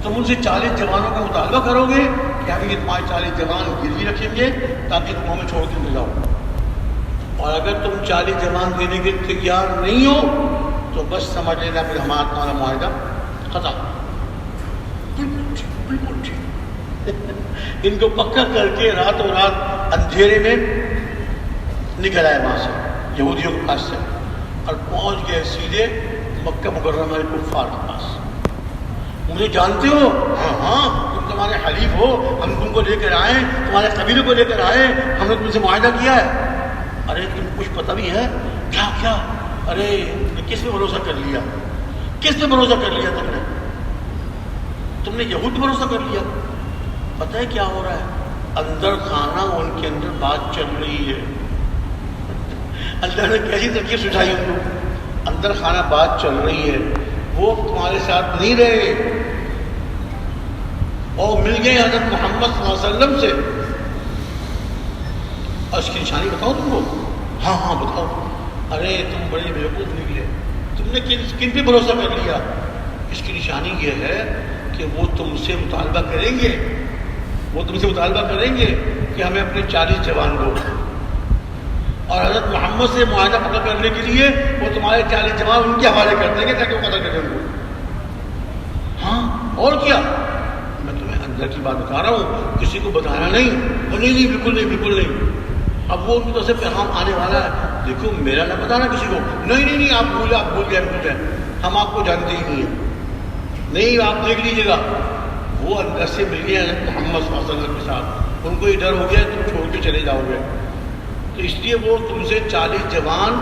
تم ان سے 40 جوانوں کا مطالبہ کرو گے کہ ہم یہ تمہارے 40 جوان گروی رکھیں گے تاکہ تم ہمیں چھوڑ کے نہ جاؤ، اور اگر تم 40 جوان دینے کے تیار نہیں ہو تو بس سمجھ لینا پھر ہمارا معاہدہ ختم۔ بالکل ٹھیک ان کو پکا کر کے راتوں رات اندھیرے میں نکل آئے وہاں سے یہودیوں کے پاس سے، اور پہنچ گئے سیدھے مکہ مکرمہ کے کفار کے پاس۔ مجھے جانتے ہو؟ ہاں ہاں تم تمہارے حلیف ہو، ہم تم کو لے کر آئے، تمہارے قبیلے کو لے کر آئے، ہم نے تم سے معاہدہ کیا ہے۔ ارے تم کچھ پتہ بھی ہے کیا کیا؟ ارے کس پہ بھروسہ کر لیا؟ کس پہ بھروسہ کر لیا تم نے یہود پہ بھروسہ کر لیا؟ پتہ ہے کیا ہو رہا ہے؟ اندر خانہ ان کے اندر بات چل رہی ہے۔ اللہ نے کیسی ترکیب سجائی ان کو؟ اندر خانہ بات چل رہی ہے، وہ تمہارے ساتھ نہیں رہے اور مل گئے حضرت محمد صلی اللہ علیہ وسلم سے۔ اور اس کی نشانی بتاؤ تم کو؟ ہاں ہاں بتاؤ۔ ارے تم بڑے بیوقوف نکلے، تم نے کن پہ بھروسہ کر لیا؟ اس کی نشانی یہ ہے کہ وہ تم سے مطالبہ کریں گے، وہ تم سے مطالبہ کریں گے کہ ہمیں اپنے 40 جوان دو، اور حضرت محمد سے معاہدہ پکا کرنے کے لیے وہ تمہارے 40 جوان ان کے حوالے کر دیں گے تاکہ وہ قتل کریں ان کو۔ ہاں اور کیا؟ میں تمہیں اندر کی بات بتا رہا ہوں، کسی کو بتانا نہیں۔ نہیں بالکل نہیں، بالکل نہیں۔ اب وہ ان کی طرف سے پیغام آنے والا ہے، دیکھو میرا نہ بتانا کسی کو۔ نہیں آپ بھول گئے، ہم آپ کو جانتے ہی نہیں ہیں۔ نہیں آپ دیکھ لیجیے گا، وہ اندر سے مل گئے حضرت محمد صلی اللہ علیہ وسلم کے ساتھ، ان کو یہ ڈر ہو گیا تم چھوڑ کے چلے جاؤ گے، تو اس لیے وہ تم سے 40 جوان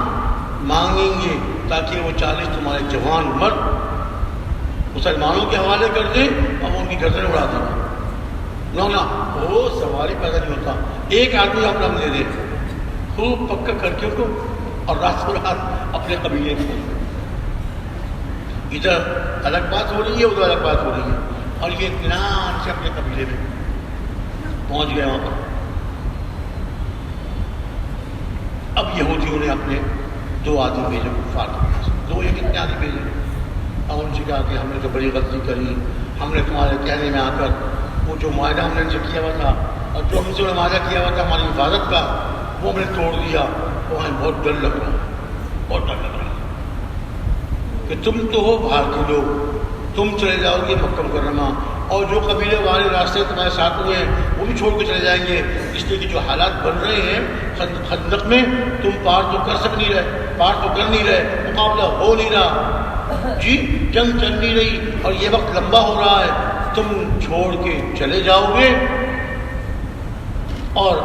مانگیں گے تاکہ وہ 40 تمہارے جوان مرد مسلمانوں کے حوالے کر دیں اور ان کی گردن اڑا دیں۔ نہ وہ سوال ہی پیدا نہیں ہوتا، ایک آدمی آپ نام دے دیں، خوب پکا کر کے ان کو، اور راتوں رات اپنے قبیلے کو، ادھر الگ بات ہو رہی ہے ادھر الگ بات ہو رہی ہے، اور یہ اطمینان سے اپنے قبیلے میں پہنچ گئے وہاں پر۔ اب یہودیوں نے اپنے 2 آدمی بھیجے کفار کے پاس، 2 یا کتنے آدمی بھیجے، اور ان سے کہا کہ ہم نے تو بڑی غلطی کری، ہم نے تمہارے کہنے میں آ کر وہ جو معاہدہ ہم نے ان سے کیا ہوا تھا اور جو ہم سے معاہدہ کیا ہوا تھا ہماری حفاظت کا، وہ ہم نے توڑ دیا، تو ہمیں بہت ڈر لگ رہا، بہت ڈر لگ رہا کہ تم تو ہو باہر کے لوگ، تم چلے جاؤ گے مکہ مکرمہ، اور جو قبیلے والے راستے تمہارے ساتھ ہوئے ہیں وہ بھی چھوڑ کے چلے جائیں گے، اس لیے کہ جو حالات بن رہے ہیں خندق میں تم پار تو کر نہیں رہے، مقابلہ ہو نہیں رہا، جی جنگ چل نہیں رہی، اور یہ وقت لمبا ہو رہا ہے، تم چھوڑ کے چلے جاؤ گے اور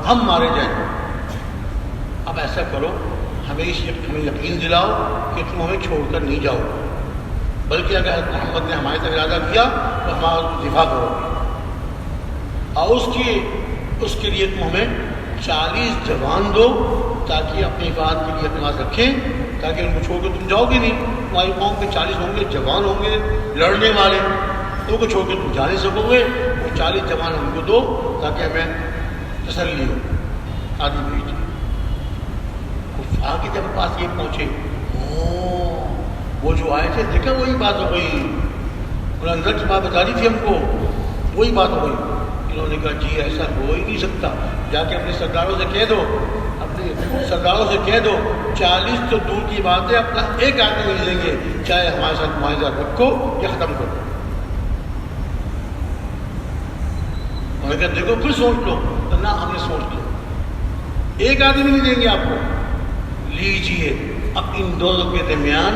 ہم مارے جائیں گے۔ اب ایسا کرو، ہمیں یقین دلاؤ کہ تم ہمیں چھوڑ کر نہیں جاؤ، بلکہ اگر محمد نے ہمارے تک ارادہ کیا تو ہمارا دفاع کرو، اور اس کے لیے تم ہمیں 40 جوان دو تاکہ اپنی حفاظت کے لیے اپنے پاس رکھیں، تاکہ ان کو چھوڑ کے تم جاؤ گے نہیں، تمہاری قوم کے 40 ہوں گے، جوان ہوں گے لڑنے والے، ان کو چھوڑ کے تم جا نہیں سکو گے، وہ 40 جوان ہم کو دو تاکہ ہمیں تسلی ہو۔ آدمی بھیجے، کفار کے جب پاس یہ پہنچے، وہ جو آئے تھے دیکھا وہی بات ہو گئی، انہوں نے اندر کی بات بتا دی تھی ہم کو، وہی بات ہو گئی۔ انہوں نے کہا جی ایسا ہو ہی نہیں سکتا، جا کے اپنے سرداروں سے کہہ دو، اپنے سرداروں سے کہہ دو 40 تو دور کی بات ہے، اپنا ایک آدمی نہیں لیں گے، چاہے ہمارے ساتھ معاہدہ رکھو یا ختم کرو۔ انہوں نے کہا دیکھو پھر سوچ لو، نہ ہم نے سوچ لو، ایک آدمی نہیں دیں گے آپ کو، لیجیے۔ اب ان دونوں کے درمیان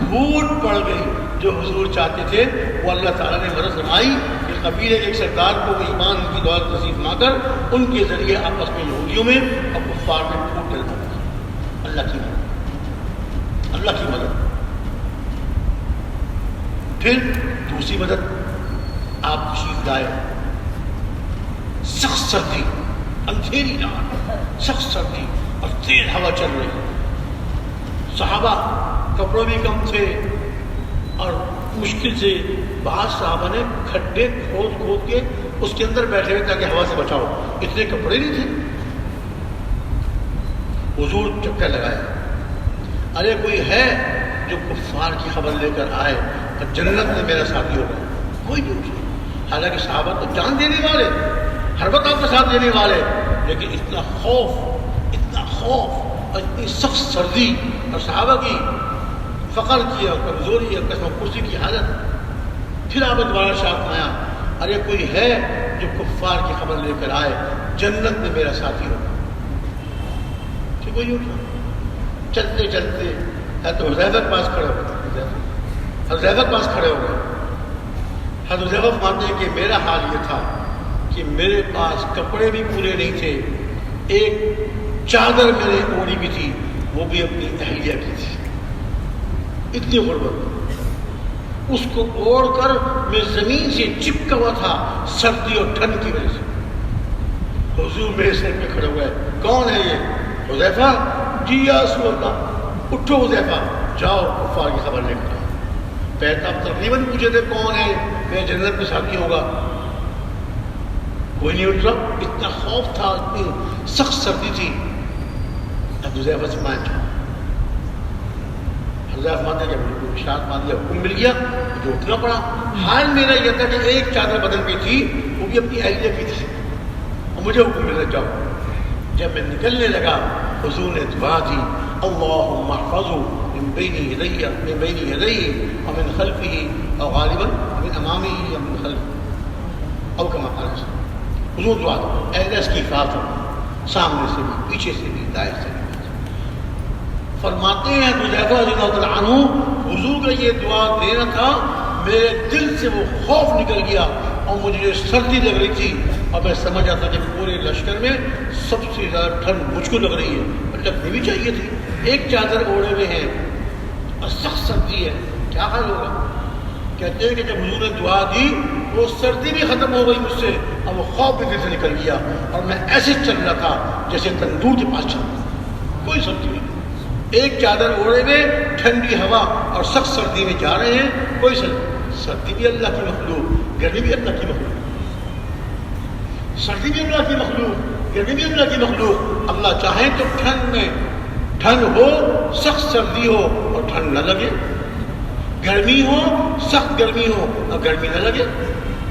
پھوٹ پڑ گئی، جو حضور چاہتے تھے وہ اللہ تعالیٰ نے مدد فرمائی کہ قبیلے کے ایک سردار کو وہ ایمان کی دولت نصیب فرما کر ان کے ذریعے آپس میں یہودیوں میں اور کفار میں پھوٹ ڈلنا تھا۔ اللہ کی مدد، اللہ کی مدد۔ پھر دوسری مدد آپ تشریف لائے، سخت سردی، اندھیری رات، سخت سردی اور تیز ہوا چل رہی، صحابہ کپڑوں بھی کم تھے، اور مشکل سے بعض صحابہ نے کھڈے کھود کے اس کے اندر بیٹھے ہوئے تاکہ ہوا سے بچاؤ، اتنے کپڑے نہیں تھے۔ حضور چکر لگایا، ارے کوئی ہے جو کفار کی خبر لے کر آئے اور جنت میں میرا ساتھی ہوگا؟ کوئی نہیں پوچھے۔ حالانکہ صحابہ تو جان دینے والے، ہر وقت آپ کا ساتھ دینے والے، لیکن اتنا خوف اور اتنی سخت سردی اور صحابہ کی فقر کی اور کمزوری اور قسم کرسی کی حالت۔ پھر آپ دوبارہ شاعت آیا، ارے کوئی ہے جو کفار کی خبر لے کر آئے جنت میں میرا ساتھی ہوگا؟ کہ کوئی اٹھا۔ چلتے چلتے حضرت حذیفہ کے پاس کھڑے ہو گئے، حذیفہ کے پاس کھڑے ہو گئے۔ حضرت حذیفہ فرماتے ہیں کہ میرا حال یہ تھا کہ میرے پاس کپڑے بھی پورے نہیں تھے، ایک چادر میرے اوڑی بھی تھی، وہ بھی اپنی اہلیہ کی تھی، اتنی غربت۔ اس کو اوڑھ کر میں زمین سے چپکا ہوا تھا سردی اور ٹھنڈ کی وجہ سے۔ حضور میرے سر پہ کھڑے ہوئے، کون ہے یہ؟ حذیفہ؟ جی یا رسول اللہ۔ اٹھو حذیفہ، جاؤ کفار کی خبر لے کر آؤ۔ پہلے آپ تقریباً پوچھے تھے کون ہے میرے جنت میں ساتھی ہوگا، کوئی نہیں اٹھ رہا، اتنا خوف تھا، اتنی سخت سردی تھی۔ اب حذیفہ سے مان جاؤ۔ حذیفہ مانتے کہ بالکل اشارت مان دیا، حکم مل گیا، مجھے اٹھنا پڑا۔ حال میرا یہ تھا کہ ایک چادر بدن پہ تھی، وہ بھی اپنی اہلیہ کی تھی، اور مجھے حکم مل رہا جاؤ۔ جب میں نکلنے لگا حضور نے دعا دی، اللہم احفظہ من بین یدیہ ومن خلفہ، او غالباً من امامہ یا من خلفہ، او کما قال صلی اللہ علیہ وسلم۔ حضور دعا دی، اے اللہ اس کی حفاظت ہو، سامنے سے بھی، پیچھے سے بھی، دائیں سے بھی۔ فرماتے ہیں حذیفہ رضی اللہ تعالیٰ عنہ، حضور کا یہ دعا دینا تھا، میرے دل سے وہ خوف نکل گیا اور مجھے سردی لگ رہی تھی، اور میں سمجھ آتا کہ پورے لشکر میں سب سے زیادہ ٹھنڈ مجھ کو لگ رہی ہے، اور لگنی بھی چاہیے تھی۔ ایک چادر اوڑھے ہوئے ہیں اور سخت سردی ہے، کیا حال ہوگا؟ کہتے ہیں کہ جب حضور نے دعا دی وہ سردی بھی ختم ہو گئی مجھ سے، اور وہ خوف بھی دل سے نکل گیا، اور میں ایسے چل رہا تھا جیسے تندور کے پاس چل رہا تھا، کوئی سردی نہیں۔ ایک چادر اوڑھے ہوئے، ٹھنڈی ہوا اور سخت سردی میں جا رہے ہیں، کوئی سردی بھی اللہ کی مخلوق، گرمی بھی اللہ کی مخلوق، سردی بھی اللہ کی مخلوق، گرمی بھی اللہ کی مخلوق۔ اللہ چاہیں تو ٹھنڈ میں ٹھنڈ ہو، سخت سردی ہو اور ٹھنڈ نہ لگے، گرمی ہو، سخت گرمی ہو اور گرمی نہ لگے۔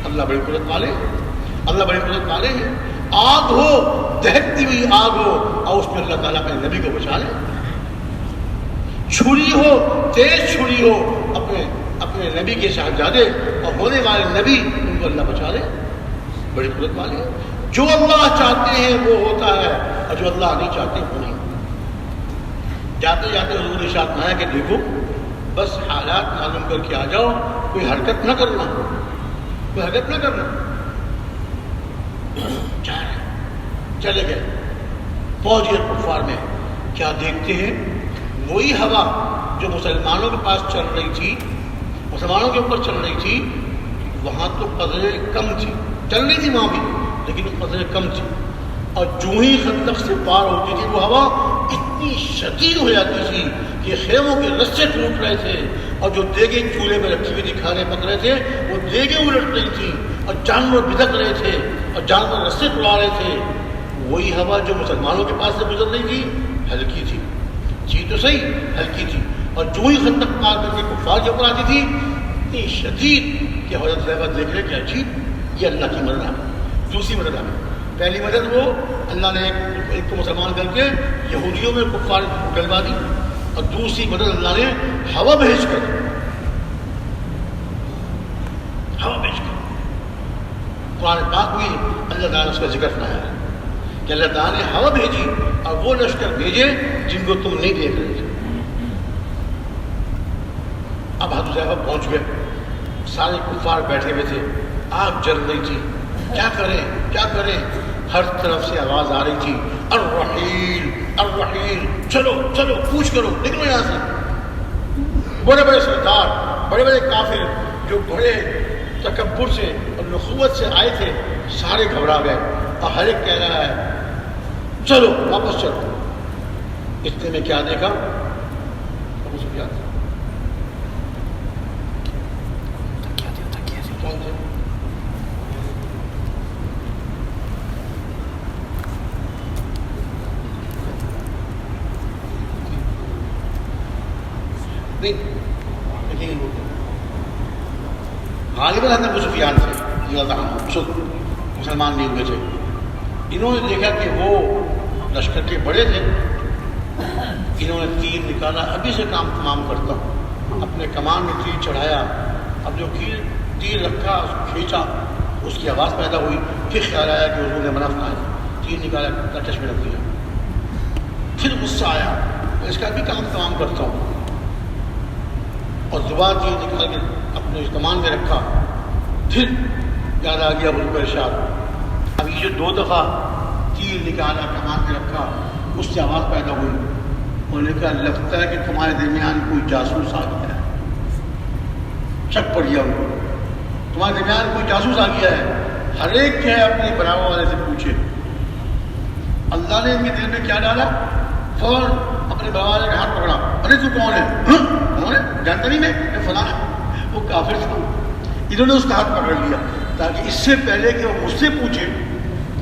اللہ بڑی قدرت والے، اللہ بڑی قدرت والے ہیں۔ آگ ہو، دہکتی ہوئی آگ ہو، اور اس میں اللہ تعالیٰ اپنے نبی کو بچا لے۔ چھری ہو، تیز چھری ہو، اپنے نبی کے صاحبزادے اور ہونے والے نبی، ان کو اللہ بچا لے، بڑی قدرت والے ہیں۔ جو اللہ چاہتے ہیں وہ ہوتا ہے، اور جو اللہ نہیں چاہتے وہ نہیں۔ جاتے جاتے حضور نے ارشاد فرمایا کہ دیکھو بس حالات معلوم کر کے آ جاؤ، کوئی حرکت نہ کرنا، کوئی حرکت نہ کرنا۔ چلے گئے، پہنچ گئے کفار میں، کیا دیکھتے ہیں وہی ہوا جو مسلمانوں کے پاس چل رہی تھی، مسلمانوں کے اوپر چل رہی تھی، وہاں تو قدریں کم تھی، چل رہی تھی وہاں بھی لیکن وہ قدریں کم تھی، اور جو ہی خندق سے پار ہوتی تھی وہ ہوا اتنی شدید ہو جاتی تھی کہ خیموں کے رسے ٹوٹ رہے تھے، اور جو دیگیں چولہے میں رکھی ہوئی تھی کھانے پک رہے تھے وہ دیگیں الٹ رہی تھی، اور جانور بھدک رہے تھے اور جانور رسے توڑا رہے تھے۔ وہی ہوا جو مسلمانوں کے پاس سے گزر رہی تھی ہلکی تھی، تھی تو صحیح ہلکی تھی، اور جو ہی خندق پار کر کے کفار کے اوپر آتی تھی اتنی شدید کہ حضرت صاحبہ دیکھ رہے کہ عجیب، یہ اللہ کی مدد آ گئی۔ دوسری مدد آ گئی، پہلی مدد وہ اللہ نے ایک کو مسلمان کر کے یہودیوں میں کفار ڈلوا دی، اور دوسری مدد اللہ نے ہوا بھیج کر قرآن پاک میں اللہ تعالیٰ نے اس کا ذکر فرمایا ہے کہ اللہ تعالیٰ نے ہوا بھیجی اور وہ لشکر بھیجے جن کو تم نہیں دیکھ رہے تھے۔ اب حضرت صاحبہ پہنچ گئے، سارے کفار بیٹھے ہوئے تھے، آگ جل رہی تھی، کیا کریں کیا کریں، ہر طرف سے آواز آ رہی تھی، الرحیل الرحیل، چلو چلو کوچ کرو، نکلو یہاں سے۔ بڑے بڑے سردار، بڑے بڑے کافر جو بڑے تکبر سے اور نخوت سے آئے تھے سارے گھبرا گئے، اور ہر ایک کہہ رہا ہے چلو واپس چلو۔ اتنے میں کیا دیکھا، ابو سفیان غالباً حضرت ابو سفیان تھے رضی اللہ عنہ، اس وقت مسلمان نہیں ہوئے تھے. انہوں نے دیکھا کہ وہ لشکر کے بڑے تھے. انہوں نے تیر نکالا، ابھی سے کام تمام کرتا ہوں. اپنے کمان میں تیر چڑھایا، اب جو تیر رکھا اس کو کھینچا، اس کی آواز پیدا ہوئی. پھر خیال آیا کہ حضور نے منع فرمایا، تیر نکالا کٹش میں رکھ دیا. پھر غصہ آیا، میں اس کا بھی کام تمام کرتا ہوں، اور دوبارہ تیر نکال کے اپنے کمان میں رکھا. پھر یاد آ گیا حضور کا ارشاد. اب یہ جو 2 دفعہ تیر نکالا کمان میں رکھا، اس سے آواز پیدا ہوئی. انہوں نے کہا لگتا ہے کہ تمہارے درمیان کوئی جاسوس آ گیا ہے. شک پڑ گیا ان کو، تمہارے درمیان کوئی جاسوس آ گیا ہے. ہر ایک جو ہے اپنے برابر والے سے پوچھے. اللہ نے ان کے دل میں کیا ڈالا؟ فوراً اپنے برابر والے کا ہاتھ پکڑا. ارے تو کون ہے؟ کون ہے؟ جانتا نہیں میں فلاں. وہ کافر تھا. انہوں نے اس کا ہاتھ پکڑ لیا تاکہ اس سے پہلے کہ وہ مجھ سے پوچھے،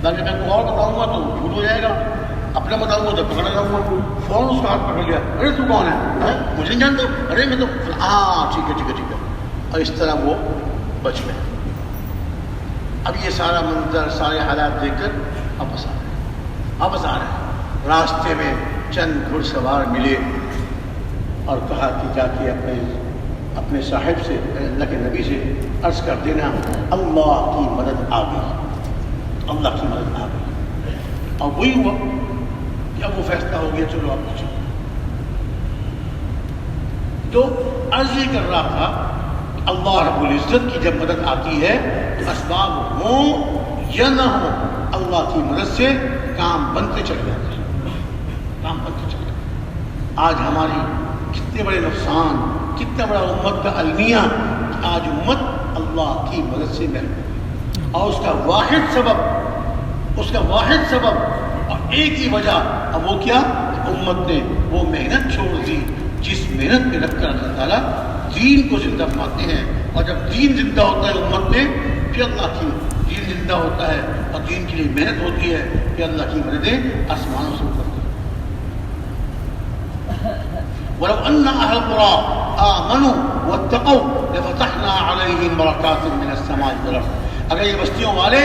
تاکہ میں کو اور بتاؤں گا تو جھوٹ ہو جائے گا، اپنا بتاؤں گا تو پکڑا جاؤں گا. فوراً اس کا ہاتھ پکڑ لیا. ارے تو کون ہے؟ مجھے نہیں جانتا. ارے میں تو ہاں ٹھیک ہے. اور اس طرح وہ بچ گئے. اب یہ سارا منظر، سارے حالات دیکھ کر واپس آ رہے ہیں. راستے میں چند گھڑ سوار ملے اور کہا کہ جا کے اپنے صاحب سے، اللہ کے نبی سے عرض کر دینا اللہ کی مدد آ گئی، اللہ کی مدد آ گئی. اور وہی ہوا کہ اب وہ فیصلہ ہو گیا، چلو آپ پوچھو. تو عرض یہ کر رہا تھا اللہ رب العزت کی جب مدد آتی ہے تو اسباب ہوں یا نہ ہوں، اللہ کی مدد سے کام بنتے چلے جاتے ہیں. آج ہماری کتنے بڑے نقصان، کتنا بڑا امت کا المیہ، آج امت اللہ کی مدد سے محروم. اور اس کا واحد سبب اور ایک ہی وجہ، اب وہ کیا؟ امت نے وہ محنت چھوڑ دی جس محنت پہ رکھ کر اللہ تعالیٰ دین کو زندہ فرماتے ہیں. اور جب دین زندہ ہوتا ہے امت میں، پھر اللہ کی دین زندہ ہوتا ہے اور دین کے لیے محنت ہوتی ہے، پھر اللہ کی مددیں آسمانوں سے اترتی ہیں. وَلَوْ أَنَّ أَهْلَ الْقُرَىٰ آمَنُوا وَاتَّقَوْا لَفَتَحْنَا عَلَيْهِمْ بَرَكَاتٍ مِّنَ السَّمَاءِ وَالْأَرْضِ. اگر یہ بستیوں والے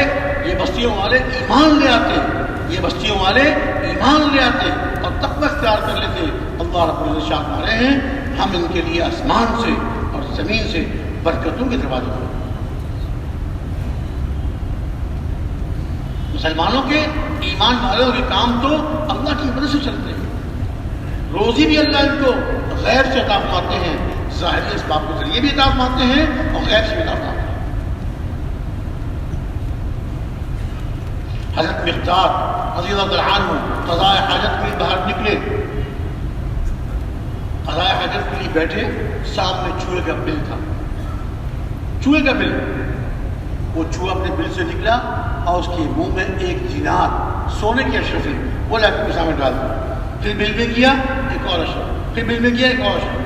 ایمان لے آتے اور تقوی اختیار کر لیتے، اللہ رب العزت ارشاد فرما رہے ہیں ہم ان کے لیے آسمان سے اور زمین سے برکتوں کے دروازے کھولیں. مسلمانوں کے، ایمان والوں کے کام تو اللہ کی مدد سے چلتے ہیں. روزی بھی اللہ ان کو غیب سے عطا فرماتے ہیں، ظاہری اسباب کے ذریعے بھی عطا فرماتے ہیں اور غیب سے بھی عطا فرماتے ہیں. حضرت مقداد رضی اللہ عنہ قضاء حاجت کے لیے باہر نکلے. قضاء حاجت کے لیے بیٹھے، سامنے چوہے کا بل تھا. وہ چوہا اپنے بل سے نکلا اور اس کے منہ میں 1 دینار سونے کی اشرفی وہ لا کے سامنے ڈال دیا. پھر بل میں کیا ایک اور اشرف، پھر بل میں کیا ایک اور اشرف.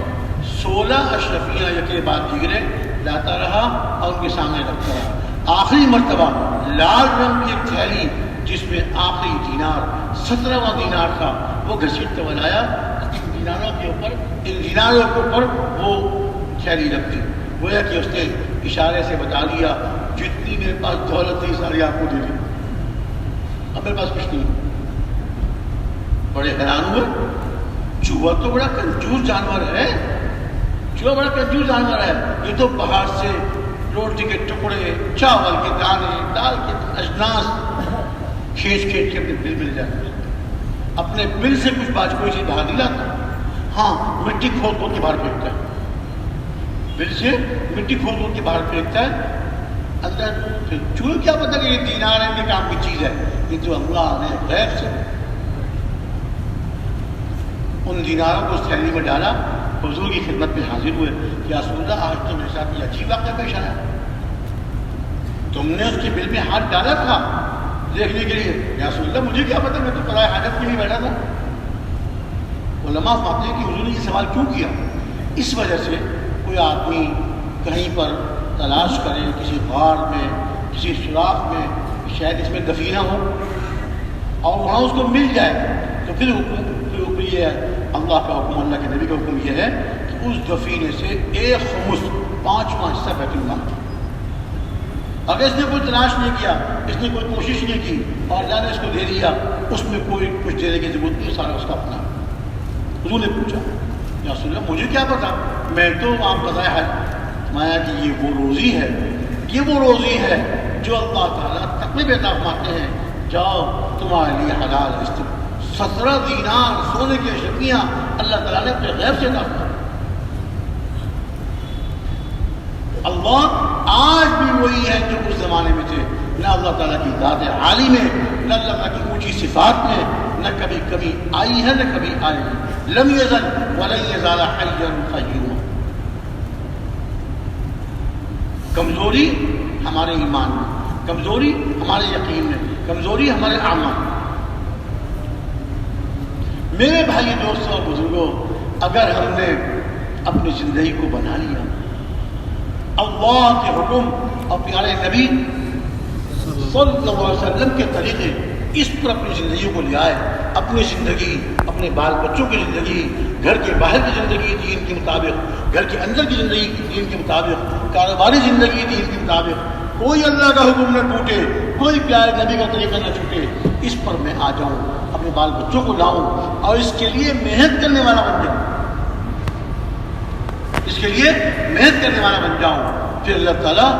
16 اشرفیاں یکے بعد دیگرے لاتا رہا اور ان کے سامنے رکھتا رہا. آخری مرتبہ لال رنگ کی ایک تھیلی جس میں آخری دینار 17واں دینار تھا وہ گھسیٹتا ہوا لایا. ان دیناروں کے اوپر وہ تھیلی رکھ دی. گویا کہ اس نے اشارے سے بتا دیا جتنی میرے پاس دولت تھی ساری آپ کو دے دی، اب میرے پاس کچھ نہیں. بڑے حیران ہوئے. چوہا تو بڑا کنجوس جانور ہے، یہ تو باہر سے روٹی کے ٹکڑے، چاول کے دانے، دال کے اجناس کھینچ کے اپنے بل میں لے جاتا ہے. اپنے بل سے کچھ کوئی چیز باہر نہیں لاتا. ہاں مٹی کھود کے باہر پھینکتا ہے، بل سے مٹی کھود کے باہر پھینکتا ہے. اندر پھر چوہے کیا پتا کہ یہ دینار ہے، یہ کام کی چیز ہے. یہ تو اللہ نے غیب سے ان دیناروں کو اس تھیلی میں ڈالا. حضور کی خدمت میں حاضر ہوئے کہ یا رسول اللہ آج تو میرے ساتھ یہ عجیب واقعہ پیش آیا، تم نے اس کے بل میں ہاتھ ڈالا تھا دیکھنے کے لیے. یا رسول اللہ مجھے کیا پتا، میں تو قضاء حاجت کے لیے بیٹھا تھا. علماء فرماتے ہیں کہ حضور نے یہ سوال کیوں کیا؟ اس وجہ سے کوئی آدمی کہیں پر تلاش کرے، کسی غار میں، کسی سوراخ میں، شاید اس میں دفینہ ہو اور وہاں اس کو مل جائے، تو پھر حکم یہ ہے، اللہ کا حکم، اللہ کے نبی کا حکم یہ ہے کہ اس دفینے سے 1 خمس 5واں حصہ بیت اللہ. اگر اس نے کوئی تلاش نہیں کیا، اس نے کوئی کوشش نہیں کی اور اللہ نے اس کو دے دیا، اس میں کوئی کچھ دینے کی ضرورت نہیں، سارا اس کا اپنا۔ حضور نے پوچھا یا رسول اللہ مجھے کیا پتا، میں تو آپ بتایا ہے مایا کہ یہ وہ روزی ہے، یہ وہ روزی ہے جو اللہ تعالیٰ تقوی پہ عطا فرماتے ہیں، جاؤ تمہارے لیے حلال ہے۔ 17 دینار سونے کی اشرفیاں اللہ تعالیٰ نے اپنے غیب سے عطا فرمائی۔ اللہ آج بھی وہی ہے جو اس زمانے میں تھے، نہ اللہ تعالیٰ کی ذات عالی میں، نہ اللہ تعالیٰ کی اونچی صفات میں، نہ کبھی کمی آئی ہے نہ کبھی آئے گی۔ لم یزل ولن یزال حیا قیوما۔ کمزوری ہمارے ایمان میں، کمزوری ہمارے یقین میں، کمزوری ہمارے اعمال۔ میرے بھائی دوستوں اور بزرگوں، اگر ہم نے اپنی زندگی کو بنا لیا اللہ کے حکم اور پیارے نبی صلی اللہ علیہ وسلم کے طریقے، اس پر اپنی زندگی کو لے آئے، اپنی زندگی، اپنے بال بچوں کی زندگی، گھر کے باہر کی زندگی دین کے مطابق، گھر کے اندر کی زندگی دین کے مطابق، کاروباری زندگی دین کے مطابق، کوئی اللہ کا حکم نہ ٹوٹے، کوئی پیارے نبی کا طریقہ نہ چھوٹے، اس پر میں آ جاؤں، اپنے بال بچوں کو لاؤں اور اس کے لیے محنت کرنے والا بن جاؤں، اس کے لیے محنت کرنے والا بن جاؤں، پھر اللہ تعالیٰ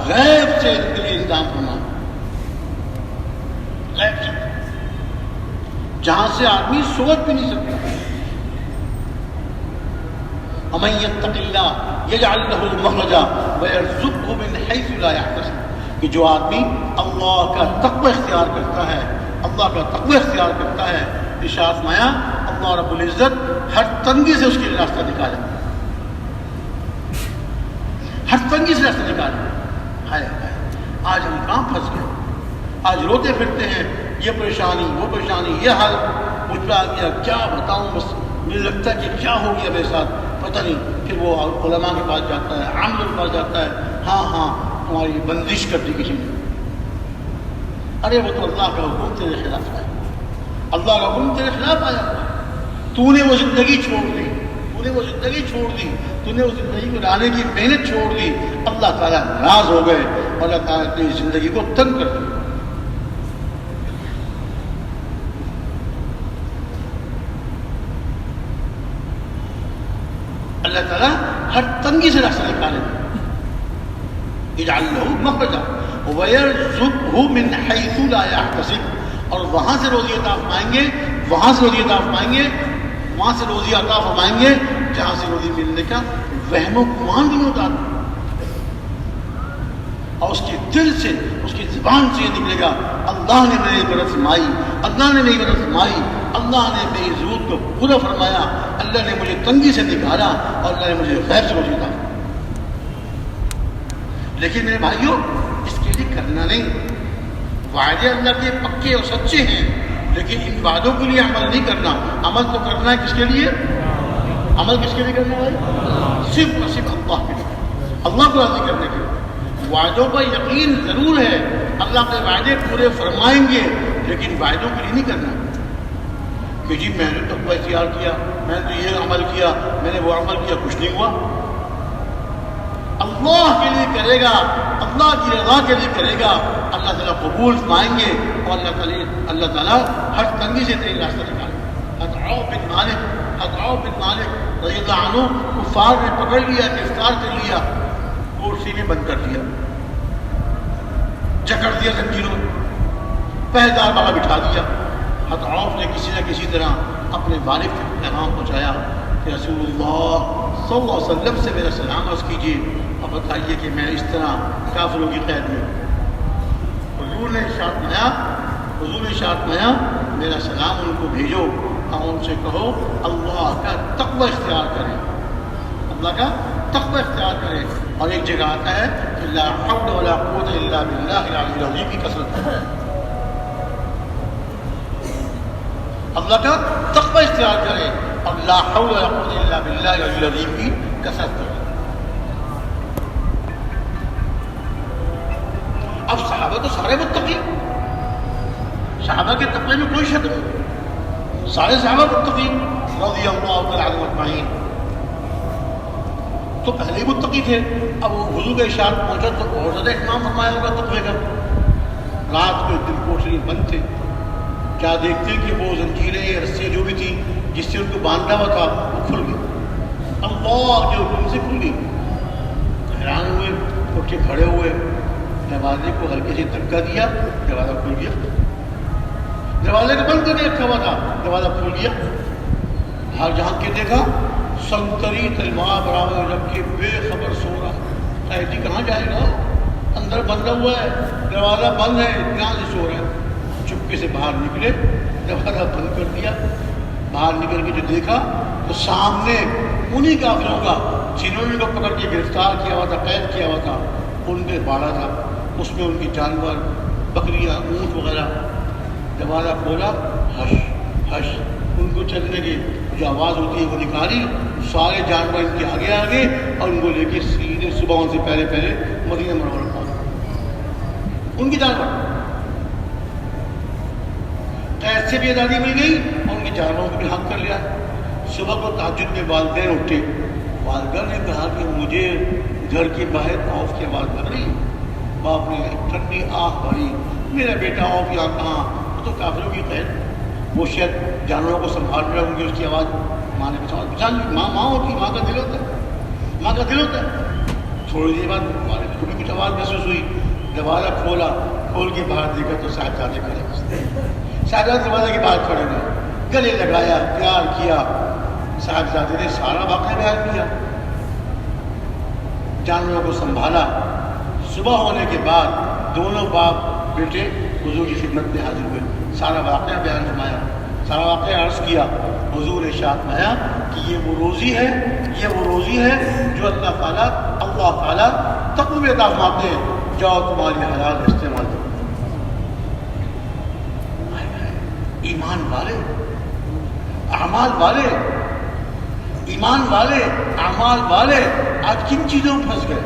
غیب سے ان کے لیے انتظام کرنا، غیب سے جہاں سے آدمی سوچ بھی نہیں سکتا۔ وَمَن يَتَّقِ اللَّهَ يَجْعَل لَّهُ مَخْرَجًا وَيَرْزُقْهُ مِنْ حَيْثُ لَا يَحْتَسِبُ، کہ جو آدمی اللہ کا تقوی اختیار کرتا ہے، اللہ کا تقوی اختیار کرتا ہے، ارشاد فرمایا اللہ رب العزت ہر تنگی سے اس کے لیے راستہ نکالے، ہر تنگی سے راستہ نکالے۔ ہائے آج ہم کہاں پھنس گئے، آج روتے پھرتے ہیں، یہ پریشانی وہ پریشانی، یہ حال مجھ پہ آ گیا، کیا بتاؤں، بس مجھے لگتا ہے کہ کیا ہو گیا میرے ساتھ پتہ نہیں۔ پھر وہ علماء کے پاس جاتا ہے، عام لوگ کے پاس جاتا ہے، ہاں تمہاری بندش کر دی کسی نے، ارے وہ تو اللہ کا حکم تیرے خلاف ہے، اللہ کا حکم تیرے خلاف آیا، تو نے وہ زندگی چھوڑ دی، تو نے وہ زندگی چھوڑ دی، تو نے اس زندگی کو لانے کی محنت چھوڑ دی، اللہ تعالیٰ ناراض ہو گئے اور اللہ تعالیٰ نے زندگی کو تنگ کر دیا۔ اللہ تعالیٰ ہر تنگی سے راستہ نکالے، اجعل لہ مخرجا ویرزقہ من حیث لا یحتسب، اور وہاں سے روزی عطا فرمائیں گے، وہاں سے روزی عطا فرمائیں گے، وہاں سے روزی عطا فرمائیں گے جہاں سے روزی ملنے کا وہم و گمان بھی نہیں ہوتا، اور اس کے دل سے، اس کی زبان سے یہ نکلے گا اللہ نے میری مدد فرمائی، اللہ نے میری مدد فرمائی، اللہ نے میری ضرورت کو پورا فرمایا، اللہ نے مجھے تنگی سے نکالا اور اللہ نے مجھے غیب سے روزی عطا۔ لیکن میرے بھائیوں اس کے لیے کرنا نہیں، وعدے اللہ کے پکے اور سچے ہیں، لیکن ان وعدوں کے لیے عمل نہیں کرنا۔ عمل تو کرنا ہے کس کے لیے؟ عمل کس کے لیے کرنا ہے؟ صرف اور صرف اللہ کے لیے، اللہ کو راضی کرنے کے لیے۔ وعدوں پر یقین ضرور ہے، اللہ کے وعدے پورے فرمائیں گے، لیکن وعدوں کے لیے نہیں کرنا کہ جی میں نے تقوی اختیار کیا، میں نے تو یہ عمل کیا، میں نے وہ عمل کیا، کچھ نہیں ہوا۔ اللہ کے لیے کرے گا، اللہ کی رضا کے لیے کرے گا، اللہ تعالیٰ قبول فرمائیں گے اور اللہ تعالیٰ ہر تنگی سے تیری راستہ نکالے گا۔ عطاء بن مالک رضی اللہ عنہ کفار نے پکڑ لیا، گرفتار کر لیا، کرسی میں بند کر دیا، جکڑ دیا زنجیروں میں، پہرےدار والا بٹھا دیا۔ عطاء نے کسی نہ کسی طرح اپنے والد کو پیغام پہنچایا کہ رسول اللہ صلی اللہ علیہ وسلم سے میرا سلام عرض کیجیے اور بتائیے کہ میں اس طرح کافروں کی قید میں ہوں۔ حضور نے ارشاد فرمایا میرا سلام ان کو بھیجو اور ان سے کہو اللہ کا تقوی اختیار کریں، اللہ کا تقوی اختیار کریں۔ اور ایک جگہ آتا ہے کہ لا حول ولا قوت الا باللہ العلی العظیم کی کثرت کریں، اللہ کا تقوی اختیار کریں اور لا حول ولا قوت الا باللہ العلی العظیم کی کثرت کریں۔ اب صحابہ تو سارے متقی، صحابہ کے تقوی میں کوئی شک نہیں، سارے صحابہ متقی رضی اللہ تعالی عنہم اجمعین۔ تو پہلے ہی متقی تھے، اب وہ وضو کے اشارت پہنچا تو اور زیادہ اہتمام فرمایا ہوگا تقوی کا۔ رات کو دل کوٹری بند تھے، کیا دیکھتے کہ وہ زنجیریں یا رسیاں جو بھی تھیں جس سے ان کو باندھا ہوا تھا وہ کھل گئی، اللہ کے حکم سے کھل گئی۔ حیران ہوئے، اٹھ کے کھڑے ہوئے، دروازے کو ہلکے سے دھکا دیا، دروازہ کھل گیا۔ دروازے کو بند کر کے رکھا ہوا تھا، دروازہ کھل گیا۔ باہر جھانک کے دیکھا، سنتری تلوار برابر رکھ کے بے خبر سو رہا ہے۔ جی کہاں جائے گا، اندر بندہ ہوا ہے، دروازہ بند ہے، کہاں سے سو رہا ہے؟ چپکے سے باہر نکلے، دروازہ بند کر دیا۔ باہر نکل کے جو دیکھا تو سامنے انہی کافروں کا جنہوں نے ان کو پکڑ کے گرفتار کیا ہوا تھا، قید کیا ہوا تھا، ان کے باڑا تھا، اس میں ان کے جانور، بکریاں، اونٹ وغیرہ۔ دروازہ کھولا، ہش ہش، ان کو چلنے کی جو آواز ہوتی ہے وہ نکالی، سارے جانور ان کے آگے آگے، اور ان کو لے کے سیدھے صبح سے پہلے مدینہ منورہ پہنچے۔ ان کے جانور قید سے بھی آزادی مل گئی اور ان کے جانوروں کو بھی حق کر لیا۔ صبح کو تہجد میں والدین اٹھے، والدہ نے کہا کہ مجھے گھر کے باہر خوف کی آواز لگ رہی۔ باپ نے ٹھنڈی آنکھ بھری، میرا بیٹا خوف یہاں کہاں؟ تو کافروں کی قید، وہ شاید جانوروں کو سنبھال رہے ہوں گے، اس کی آواز ماں نے پہچان لی۔ ماں ہوتی، ماں کا دل ہوتا ہے، ماں کا دل ہوتا ہے۔ تھوڑی دیر بعد والد کو بھی کچھ آواز محسوس ہوئی، دروازہ کھولا، کھول کے باہر دیکھا تو صاحبزادے کھڑے، صاحبزادے دروازے کے باہر کھڑے ہوئے، گلے لگایا، پیار کیا۔ صاحبزادے نے سارا واقعہ بیان کیا، جانوروں کو سنبھالا۔ صبح ہونے کے بعد دونوں باپ بیٹے حضور کی خدمت میں حاضر ہوئے، سارا واقعہ بیان فرمایا، سارا واقعہ عرض کیا۔ حضور ارشاد فرمایا کہ یہ وہ روزی ہے، یہ وہ روزی ہے جو اللہ تعالیٰ تقوی عطا فرماتے ہیں، جاؤ تمہاری حلال استعمال کرو۔ ایمان والے، اعمال والے، ایمان والے، اعمال والے آج کن چیزوں میں پھنس گئے؟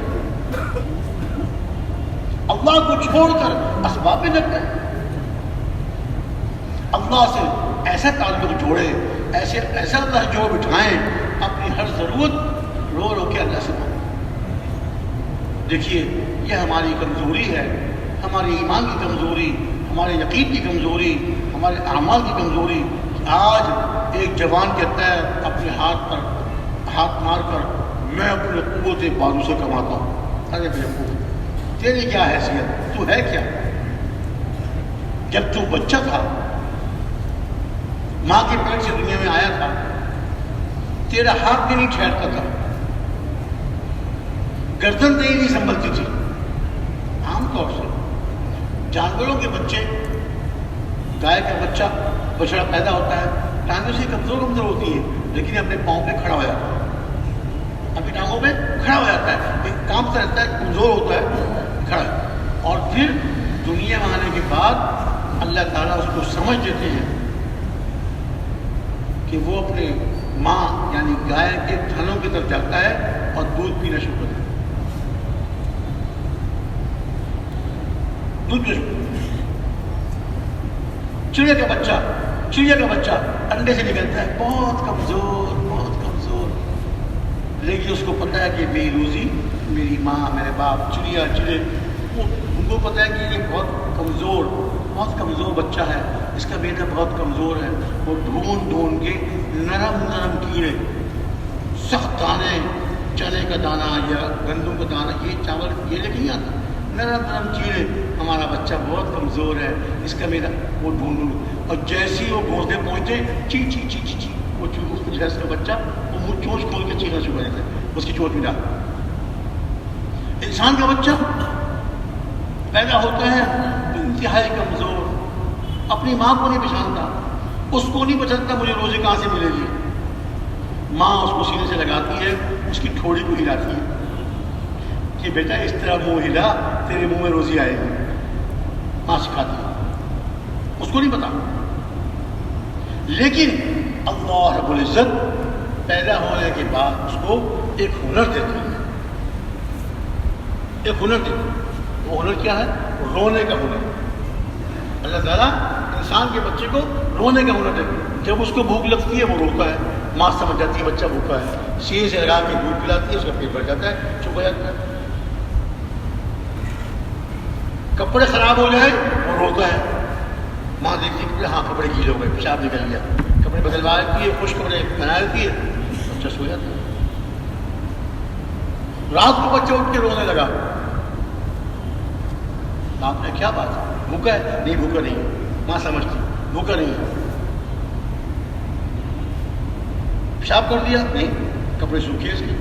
اللہ کو چھوڑ کر اسباب میں لگ گئے۔ اللہ سے ایسا تعلق جوڑے، ایسا اللہ جو بٹھائیں، اپنی ہر ضرورت رو رو کے اللہ سے مانگیں۔ دیکھیے یہ ہماری کمزوری ہے، ہماری ایمان کی کمزوری، ہمارے یقین کی کمزوری، ہمارے اعمال کی کمزوری۔ آج ایک جوان کہتا ہے اپنے ہاتھ پر ہاتھ مار کر، میں اپنے قوت بازو سے کماتا ہوں۔ ارے بیوقوف، تیری کیا حیثیت، تو ہے کیا؟ جب تو بچہ تھا، ماں کے پیٹ سے دنیا میں آیا تھا، تیرا ہاتھ بھی نہیں ٹھہرتا تھا، گردن تیری نہیں سنبھلتی تھی۔ عام طور سے جانوروں کے بچے، گائے کا بچہ بچڑا پیدا ہوتا ہے، ٹانگوں سے کمزور ہوتی ہے، لیکن اپنے پاؤں پہ کھڑا ہو جاتا ہے، اپنی ٹانگوں پہ کھڑا ہو جاتا ہے، ایک کام سے رہتا ہے، کمزور ہوتا ہے، کھڑا۔ اور پھر دنیا میں آنے کے بعد اللہ تعالیٰ اس کو سمجھ دیتے ہیں کہ وہ اپنے ماں یعنی گائے کے تھنوں کی طرف جاتا ہے اور دودھ پینا شروع کرتا ہے، دودھ پینا شروع کرتا ہے۔ چڑیا کا بچہ انڈے سے نکلتا ہے، بہت کمزور، لیکن اس کو پتہ ہے کہ میری روزی میری ماں، میرے باپ، چڑیا ان کو پتہ ہے کہ یہ بہت کمزور بچہ ہے، اس کا بیٹا بہت کمزور ہے۔ وہ ڈھونڈ کے نرم کیڑے، سخت دانے، چنے کا دانہ یا گندم کا دانہ، یہ چاول یہ لے کے نہیں آتا، نرم کیڑے، ہمارا بچہ بہت کمزور ہے، اس کا میرا وہ ڈھونڈ، اور جیسے ہی وہ گھونسلے پہنچے، چی چی چی چی چی، وہ اس کا بچہ وہ منہ چونچ کھول کے چیخنا شروع کر دیتا ہے، اس کی چونچ میں ڈال۔ انسان کا بچہ پیدا ہوتا ہے انتہائی کمزور، اپنی ماں کو نہیں پہچانتا، اس کو نہیں پہچانتا مجھے روزی کہاں سے ملے گی۔ ماں اس کو سینے سے لگاتی ہے، اس کی ٹھوڑی کو ہلاتی ہے کہ بیٹا اس طرح منہ ہلا، تیرے منہ میں روزی آئے گی، ماں سکھاتی ہے، اس کو نہیں پتا۔ لیکن اللہ رب العزت پیدا ہونے کے بعد اس کو ایک ہنر دیتا ہے، ایک ہنر دیتا ہے۔ وہ ہنر کیا ہے؟ رونے کا ہنر۔ اللہ تعالیٰ انسان کے بچے کو رونے کا ہنر دیتا ہے۔ جب اس کو بھوک لگتی ہے وہ روتا ہے، ماں سمجھ جاتی ہے بچہ بھوکا ہے، سینے سے لگا کے دودھ پلاتی ہے، اس کا پیٹ بھر جاتا ہے، چپ ہو جاتا ہے۔ کپڑے خراب ہو جائے وہ روتا ہے، ماں دیکھتی کپڑے، ہاں کپڑے گیلے ہو گئے، پیشاب نکل گیا، کپڑے بدلوا دیتی ہے، خشک کپڑے پہنا دیتی ہے، بچہ سو جاتا ہے۔ رات کو بچہ اٹھ کے رونے لگا، باپ نے کیا بات ہے، بھوکا ہے؟ نہیں بھوکا نہیں، ماں سمجھتی بھوکا نہیں ہے۔ پیشاب کر دیا؟ نہیں، کپڑے سوکھے اس کے،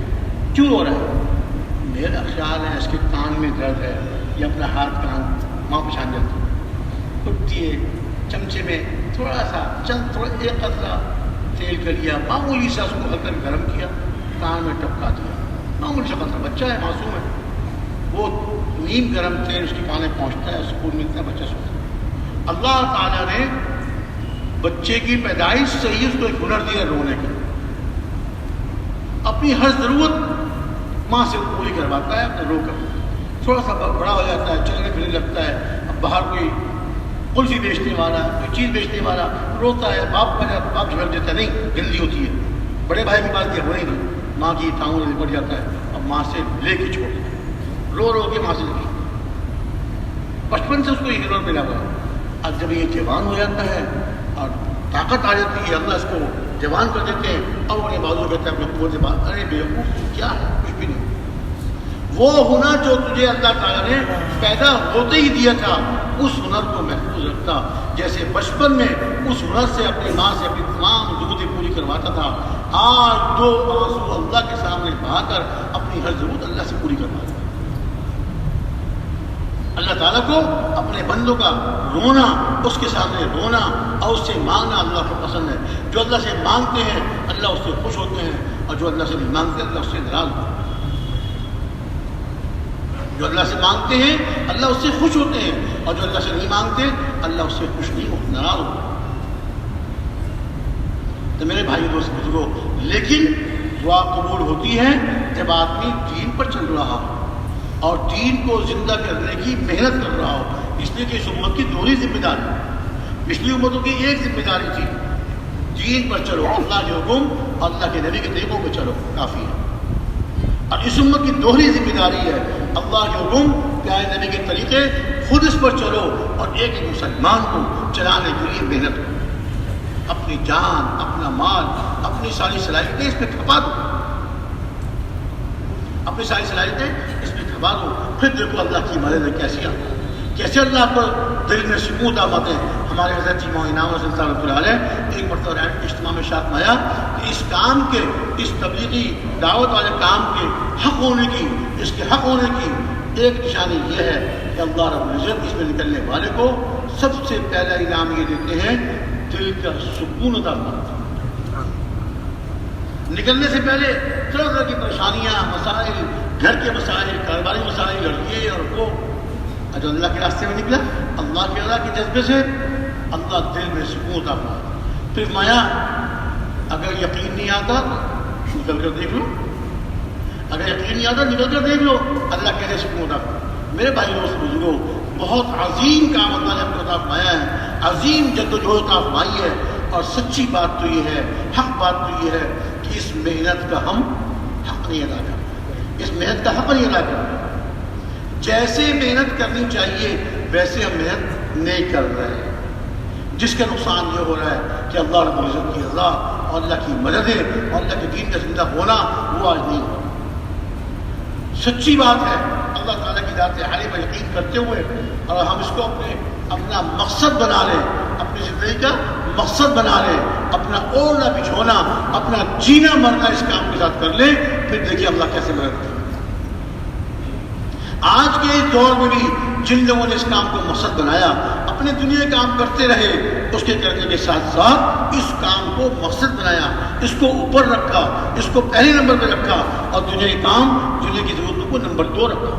کیوں رو رہا ہے؟ میرا خیال ہے اس کے کان میں درد ہے، یا اپنا ہاتھ کان ماں پہچان جاتی ہے، اٹھتی ہے، چمچے میں تھوڑا سا تھوڑا ایک قطرہ تیل کر لیا، معمولی سا اس کو ہلکا گرم کیا، کان میں ٹپکا دیا، معمولی سا قطرہ، بچہ ہے معصوم ہے، وہ نیم گرم تیل اس کے کان میں پہنچتا ہے، سکون ملتا ہے، بچہ سوتا ہے۔ اللہ تعالیٰ نے بچے کی پیدائش سے ہی اس کو ایک ہنر دیا رونے کا، اپنی ہر ضرورت ماں سے پوری کرواتا ہے اپنے رو کر، تھوڑا سا بڑا ہو جاتا ہے، چلنے پھرنے لگتا ہے، اب باہر کوئی کلفی بیچنے والا، کوئی چیز بیچنے والا روتا ہے، باپ جھگڑ دیتا ہے، نہیں گندی ہوتی ہے، بڑے بھائی کی بات یہ ہو ہی نہیں، ماں کی ٹانگوں میں لپٹ جاتا ہے، اب ماں سے لے کے چھوڑ دیتا ہے، رو رو کے ماں سے لے، بچپن سے اس کو یہ ہنر ملا ہوا ہے۔ اب جب یہ جوان ہو جاتا ہے اور طاقت آ جاتی ہے، اللہ اس کو جوان کر دیتے ہیں، اب اپنے بازو کہتے ہیں اپنے قوت بات، ارے بیوقوف کیا ہے، کچھ بھی نہیں، وہ ہنر جو تجھے اللہ تعالیٰ نے پیدا ہوتے ہی دیا تھا، اس ہنر کو محفوظ رکھتا، جیسے بچپن میں اس ہنر سے اپنی ماں سے اپنی تمام ضرورتیں پوری کرواتا تھا، آج دو آنسو اللہ کے سامنے بہا کر اپنی ہر ضرورت اللہ سے پوری کرواتا ہے۔ اللہ تعالیٰ کو اپنے بندوں کا رونا، اس کے سامنے رونا اور اس سے مانگنا اللہ کو پسند ہے۔ جو اللہ سے مانگتے ہیں اللہ اس سے خوش ہوتے ہیں، اور جو اللہ سے نہیں مانگتے اللہ اس سے ناراض ہوتے ہیں۔ جو اللہ سے مانگتے ہیں اللہ اس سے خوش ہوتے ہیں، اور جو اللہ سے نہیں مانگتے اللہ اس سے خوش نہیں ہوتے، ناراض ہوتے ہیں۔ تو میرے بھائی دوست بزرگوں، لیکن دعا قبول ہوتی ہے جب آدمی دین پر چل رہا ہو اور دین کو زندہ کرنے کی محنت کر رہا ہو، اس لیے کہ اس امت کی دوہری ذمہ داری، پچھلی امتوں کی ایک ذمہ داری تھی، دین پر چلو، اللہ کے حکم اور اللہ کے نبی کے طریقوں پہ چلو، کافی ہے۔ اور اس امت کی دوہری ذمہ داری ہے، اللہ کے حکم، پیارے نبی کے طریقے، خود اس پر چلو اور ایک ایک مسلمان کو چلانے کے لیے محنت کرو، اپنی جان، اپنا مال، اپنی ساری صلاحیتیں اس پہ کھپا دو، اپنی ساری صلاحیتیں اس میں کھپا دو، پھر دیکھو اللہ کی مدد کیسی آتی ہے، کیسے اللہ پر دل میں سکون آمد ہے۔ ہمارے حضرت امام انعام حسین صاحب رحمۃ اللہ علیہ ایک مرتبہ اجتماع میں شاعت آیا کہ اس کام کے، اس تبلیغی دعوت والے کام کے حق ہونے کی، اس کے حق ہونے کی ایک نشانی یہ ہے کہ اللہ رب العزت اس میں نکلنے والے کو سب سے پہلا انعام یہ دیتے ہیں، دل کا سکون عطا فرماتے ہیں۔ نکلنے سے پہلے طرح طرح کی پریشانیاں، مسائل، گھر کے مسائل، کاروباری مسائل، اور یہ اور وہ، جو اللہ کے راستے میں نکلا، اللہ کے رضا کے جذبے سے اللہ دل میں سکون عطا فرماتا۔ پھر مایا اگر یقین نہیں آتا نکل کر دیکھ لو، اگر یقین نہیں آتا نکل کر دیکھ لو، اللہ کیسے سکون عطا فرماتا۔ میرے بھائی دوست بزرگوں، بہت عظیم کام اللہ نے عطا فرمایا ہے، عظیم جدوجہد عطا فرمائی ہے، اور سچی بات تو یہ ہے، حق بات تو یہ ہے کہ اس محنت کا ہم حق نہیں ادا کرتے، اس محنت کا حق نہیں ادا کرتے۔ جیسے محنت کرنی چاہیے ویسے ہم محنت نہیں کر رہے ہیں، جس کا نقصان یہ ہو رہا ہے کہ اللہ رب العزت کی رضا اور اللہ کی مددیں اور اللہ کے دین کا زندہ ہونا وہ آج نہیں ہو۔ سچی بات ہے، اللہ تعالیٰ کی ذات عالی پر یقین کرتے ہوئے، اور ہم اس کو اپنا مقصد بنا لیں، اپنی زندگی کا مقصد بنا لیں، اپنا اوڑھنا بچھونا، اپنا جینا مرنا اس کام کے ساتھ کر لیں، پھر دیکھیے اللہ کیسے مدد کرے۔ آج کے اس دور میں بھی جن لوگوں نے اس کام کو مقصد بنایا، اپنے دنیا کام کرتے رہے، اس کے کرنے کے ساتھ ساتھ اس کام کو مقصد بنایا، اس کو اوپر رکھا، اس کو پہلے نمبر پہ رکھا، اور دنیا کے کام، دنیا کی ضرورتوں کو نمبر 2 رکھا،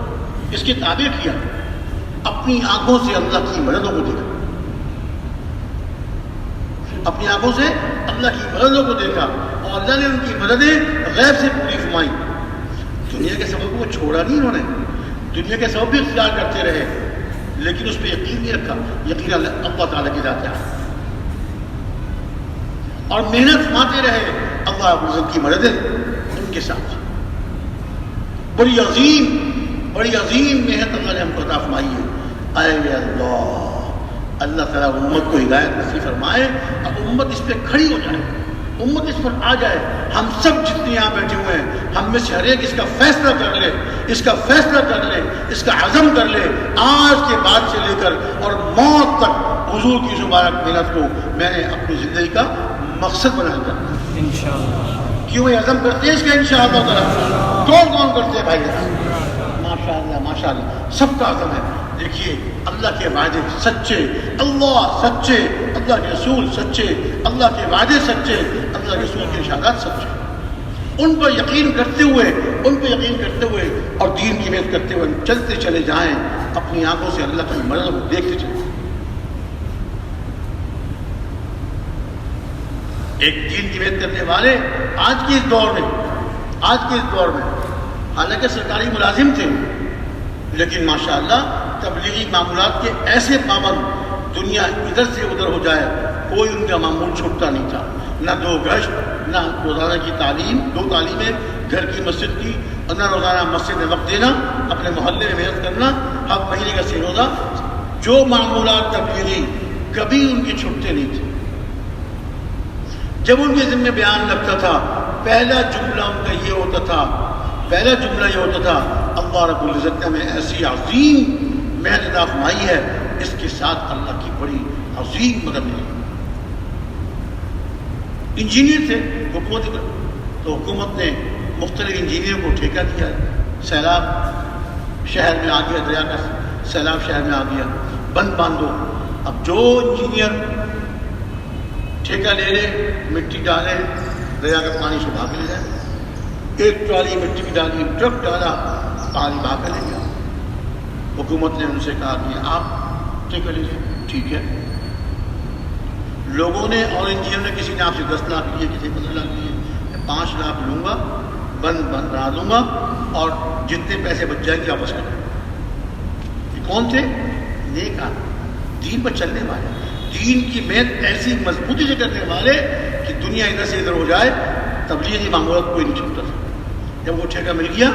اس کے تابع کیا، اپنی آنکھوں سے اللہ کی مددوں کو دیکھا، اپنی آنکھوں سے اللہ کی مددوں کو دیکھا، اور اللہ نے ان کی مددیں غیب سے پوری فرمائی۔ دنیا کے سبب کو چھوڑا نہیں انہوں نے، دنیا کے سبب بھی اختیار کرتے رہے، لیکن اس پہ یقین نہیں رکھا، یقین اللہ تعالیٰ کی ذات ہے، اور محنت فرماتے رہے، اللہ رب العزت کی مددیں ان کے ساتھ بڑی عظیم محنت اللہ نے ہم کو عطا فرمائی ہے. اے اللہ تعالیٰ امت کو ہدایت نصیب فرمائے. اب امت اس پہ کھڑی ہو جائے, امت اس پر آ جائے. ہم سب جتنے یہاں بیٹھے ہوئے ہیں, ہم میں سے ہر ایک اس کا فیصلہ کر لے, اس کا عزم کر لے, آج کے بعد سے لے کر اور موت تک حضور کی مبارک محنت کو میں نے اپنی زندگی کا مقصد بنا کر انشاءاللہ. کیوں یہ عزم کرتے ہیں اس کا انشاءاللہ تعالیٰ؟ کون کرتے ہیں بھائی؟ ماشاءاللہ سب کا عزم ہے. دیکھیے اللہ کے وعدے سچے, اللہ کے رسول سچے, اللہ کے وعدے سچے, اللہ کے رسول کے ارشادات سچے. ان پر یقین کرتے ہوئے اور دین کی محنت کرتے ہوئے چلتے چلے جائیں, اپنی آنکھوں سے اللہ کی مدد کو دیکھتے چلے. ایک دین کی محنت کرنے والے آج کے اس دور میں حالانکہ سرکاری ملازم تھے, لیکن ماشاءاللہ تبلیغی معمولات کے ایسے پابند, دنیا ادھر سے ادھر ہو جائے کوئی ان کا معمول چھوٹتا نہیں تھا. نہ 2 گشت, نہ روزانہ کی تعلیم, 2 تعلیمیں گھر کی مسجد کی, اور نہ روزانہ مسجد میں وقت دینا, اپنے محلے میں محنت کرنا, ہر مہینے کا 6 روزہ. جو معمولات تبلیغی کبھی ان کے چھوٹتے نہیں تھے. جب ان کے ذمہ بیان لگتا تھا, پہلا جملہ ان کا یہ ہوتا تھا, اللہ رب العزت نے ہمیں ایسی عظیم محنت عطا فرمائی ہے, اس کے ساتھ اللہ کی بڑی عظیم مدد ہے. انجینئر تھے حکومت, تو حکومت نے مختلف انجینئر کو ٹھیکہ دیا. سیلاب شہر میں آ گیا, دریا کا سیلاب شہر میں آ گیا, بند باندھو. اب جو انجینئر ٹھیکہ لے لے, مٹی ڈالے, دریا کا پانی سے بھاگ لے جائے. ایک ٹرالی مٹی کی ڈالی, ٹرک ڈالا, پانی بھاگ لے گیا. حکومت نے ان سے کہا کہ آپ ٹھیکہ لیجیے. ٹھیک ہے. لوگوں نے اور انجینئر نے, کسی نے آپ سے 10 لاکھ لیے, کسی 15 لاکھ لیے. میں 5 لاکھ لوں گا, بند بنا دوں گا, اور جتنے پیسے بچ جائیں گے واپس کر دوں. یہ کون تھے؟ نیک آدمی, دین پر چلنے والے, دین کی محنت ایسی مضبوطی سے کرنے والے کہ دنیا ادھر سے ادھر ہو جائے, تبلیغی معمولات کوئی نہیں چھوٹتا تھا. جب وہ ٹھیکہ مل گیا,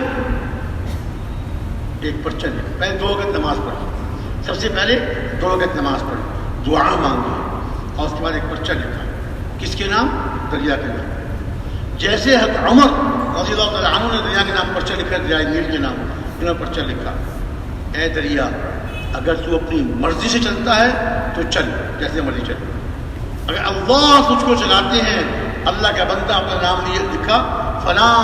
ایک پرچہ لکھا. پہلے 2 وقت نماز پڑھی, سب سے پہلے 2 وقت نماز پڑھی, دعا مانگی, اور اس کے بعد ایک پرچہ لکھا. کس کے نام؟ دریا کے نام. جیسے حضرت عمر رضی اللہ تعالیٰ عنہ نے دریا کے نام پرچہ لکھا, دریا نیل کے نام انہوں نے پرچہ لکھا. اے دریا, اگر تو اپنی مرضی سے چلتا ہے تو چل, جیسے مرضی چل. اگر اللہ تجھ کو چلاتے ہیں, اللہ کا بندہ اپنا نام لیے لکھا, فلاں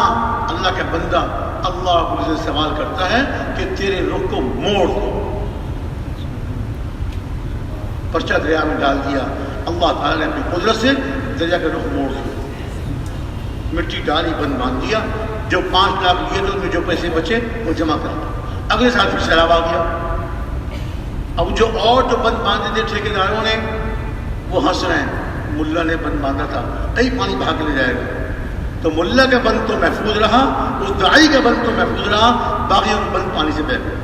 اللہ کا بندہ, اللہ مجھے سوال کرتا ہے کہ تیرے رخ کو موڑ دو. پرچہ دریا میں ڈال دیا. اللہ تعالیٰ نے اپنی قدرت سے دریا کا رخ موڑ دیا, مٹی ڈالی, بند باندھ دیا. جو 5 لاکھ لیے تو ان میں جو پیسے بچے وہ جمع کر دیا. اگلے سال پھر سیلاب آ گیا. اب جو بند باندھے تھے ٹھیکیداروں نے, وہ ہنس رہے ہیں, ملا نے بند باندھا تھا, کئی پانی بھاگ لے جائے گا. تو ملا کا بند تو محفوظ رہا, اس داعی کا بند تو محفوظ رہا, باقی بند پانی سے بہہ گیا.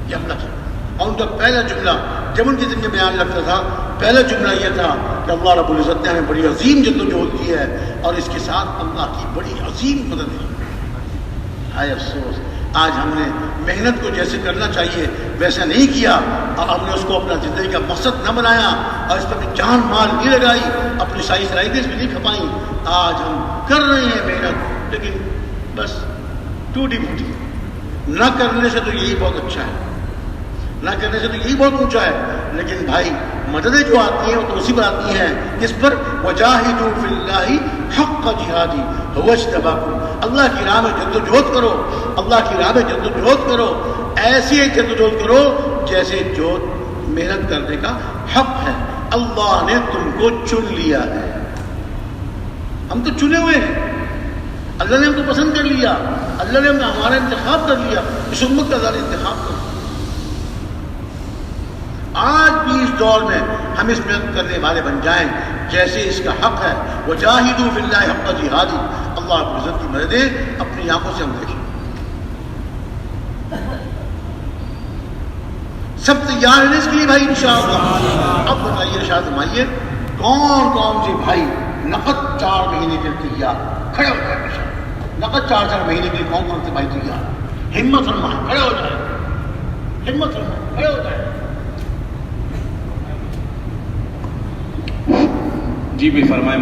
یہ اللہ تھا. اور ان کا پہلا جملہ جب ان کے ذمہ بیان لگتا تھا, پہلا جملہ یہ تھا کہ اللہ رب العزت نے ہمیں بڑی عظیم جدوجہد کی ہے, اور اس کے ساتھ اللہ کی بڑی عظیم مدد ہے. ہائے افسوس, آج ہم نے محنت کو جیسے کرنا چاہیے ویسا نہیں کیا, اور ہم نے اس کو اپنا زندگی کا مقصد نہ بنایا, اور اس پر بھی جان مال نہیں لگائی, اپنی ساری صلاحیتیں اس میں نہیں کھپائیں. آج ہم کر رہے ہیں محنت, لیکن بس ٹوٹی پھوٹی. نہ کرنے سے تو یہی بہت اچھا ہے, نہ کرنے سے تو یہی بہت اونچا ہے. لیکن بھائی مددیں جو آتی ہیں وہ تو اسی پر آتی ہیں جس پر وجاہدوا فی اللہ حق جہادی هو اجتباکم. اللہ کی راہ میں جدوجہد کرو, اللہ کی راہ میں جدوجہد کرو, ایسی جدوجہد کرو جیسے جو محنت کرنے کا حق ہے. اللہ نے تم کو چن لیا ہے, ہم تو چنے ہوئے ہیں, اللہ نے ہم کو پسند کر لیا, اللہ نے ہمارا انتخاب کر لیا, اس امت کا ذات انتخاب کر لیا. آج بھی اس دور میں ہم اس محنت کرنے والے بن جائیں جیسے اس کا حق ہے. وجاہدوا فی اللہ حق جہادی, اللہ کی عزت کی مددیں اپنی آنکھوں سے ہم دیکھیں. سب تیار ہیں اس کے لیے بھائی انشاءاللہ؟ اب بتائیے, ارشاد فرمائیے کون کون سے بھائی نقد 4 مہینے کے تیار کھڑے ہو جائیں. لقد 4 مہینے کے لیے کون کون سے بھائی تیار؟ ہمت فرمائیں، کھڑے ہو جائیں، ہمت فرمائیں، کھڑے ہو جائیں. جی بھی فرمائیں.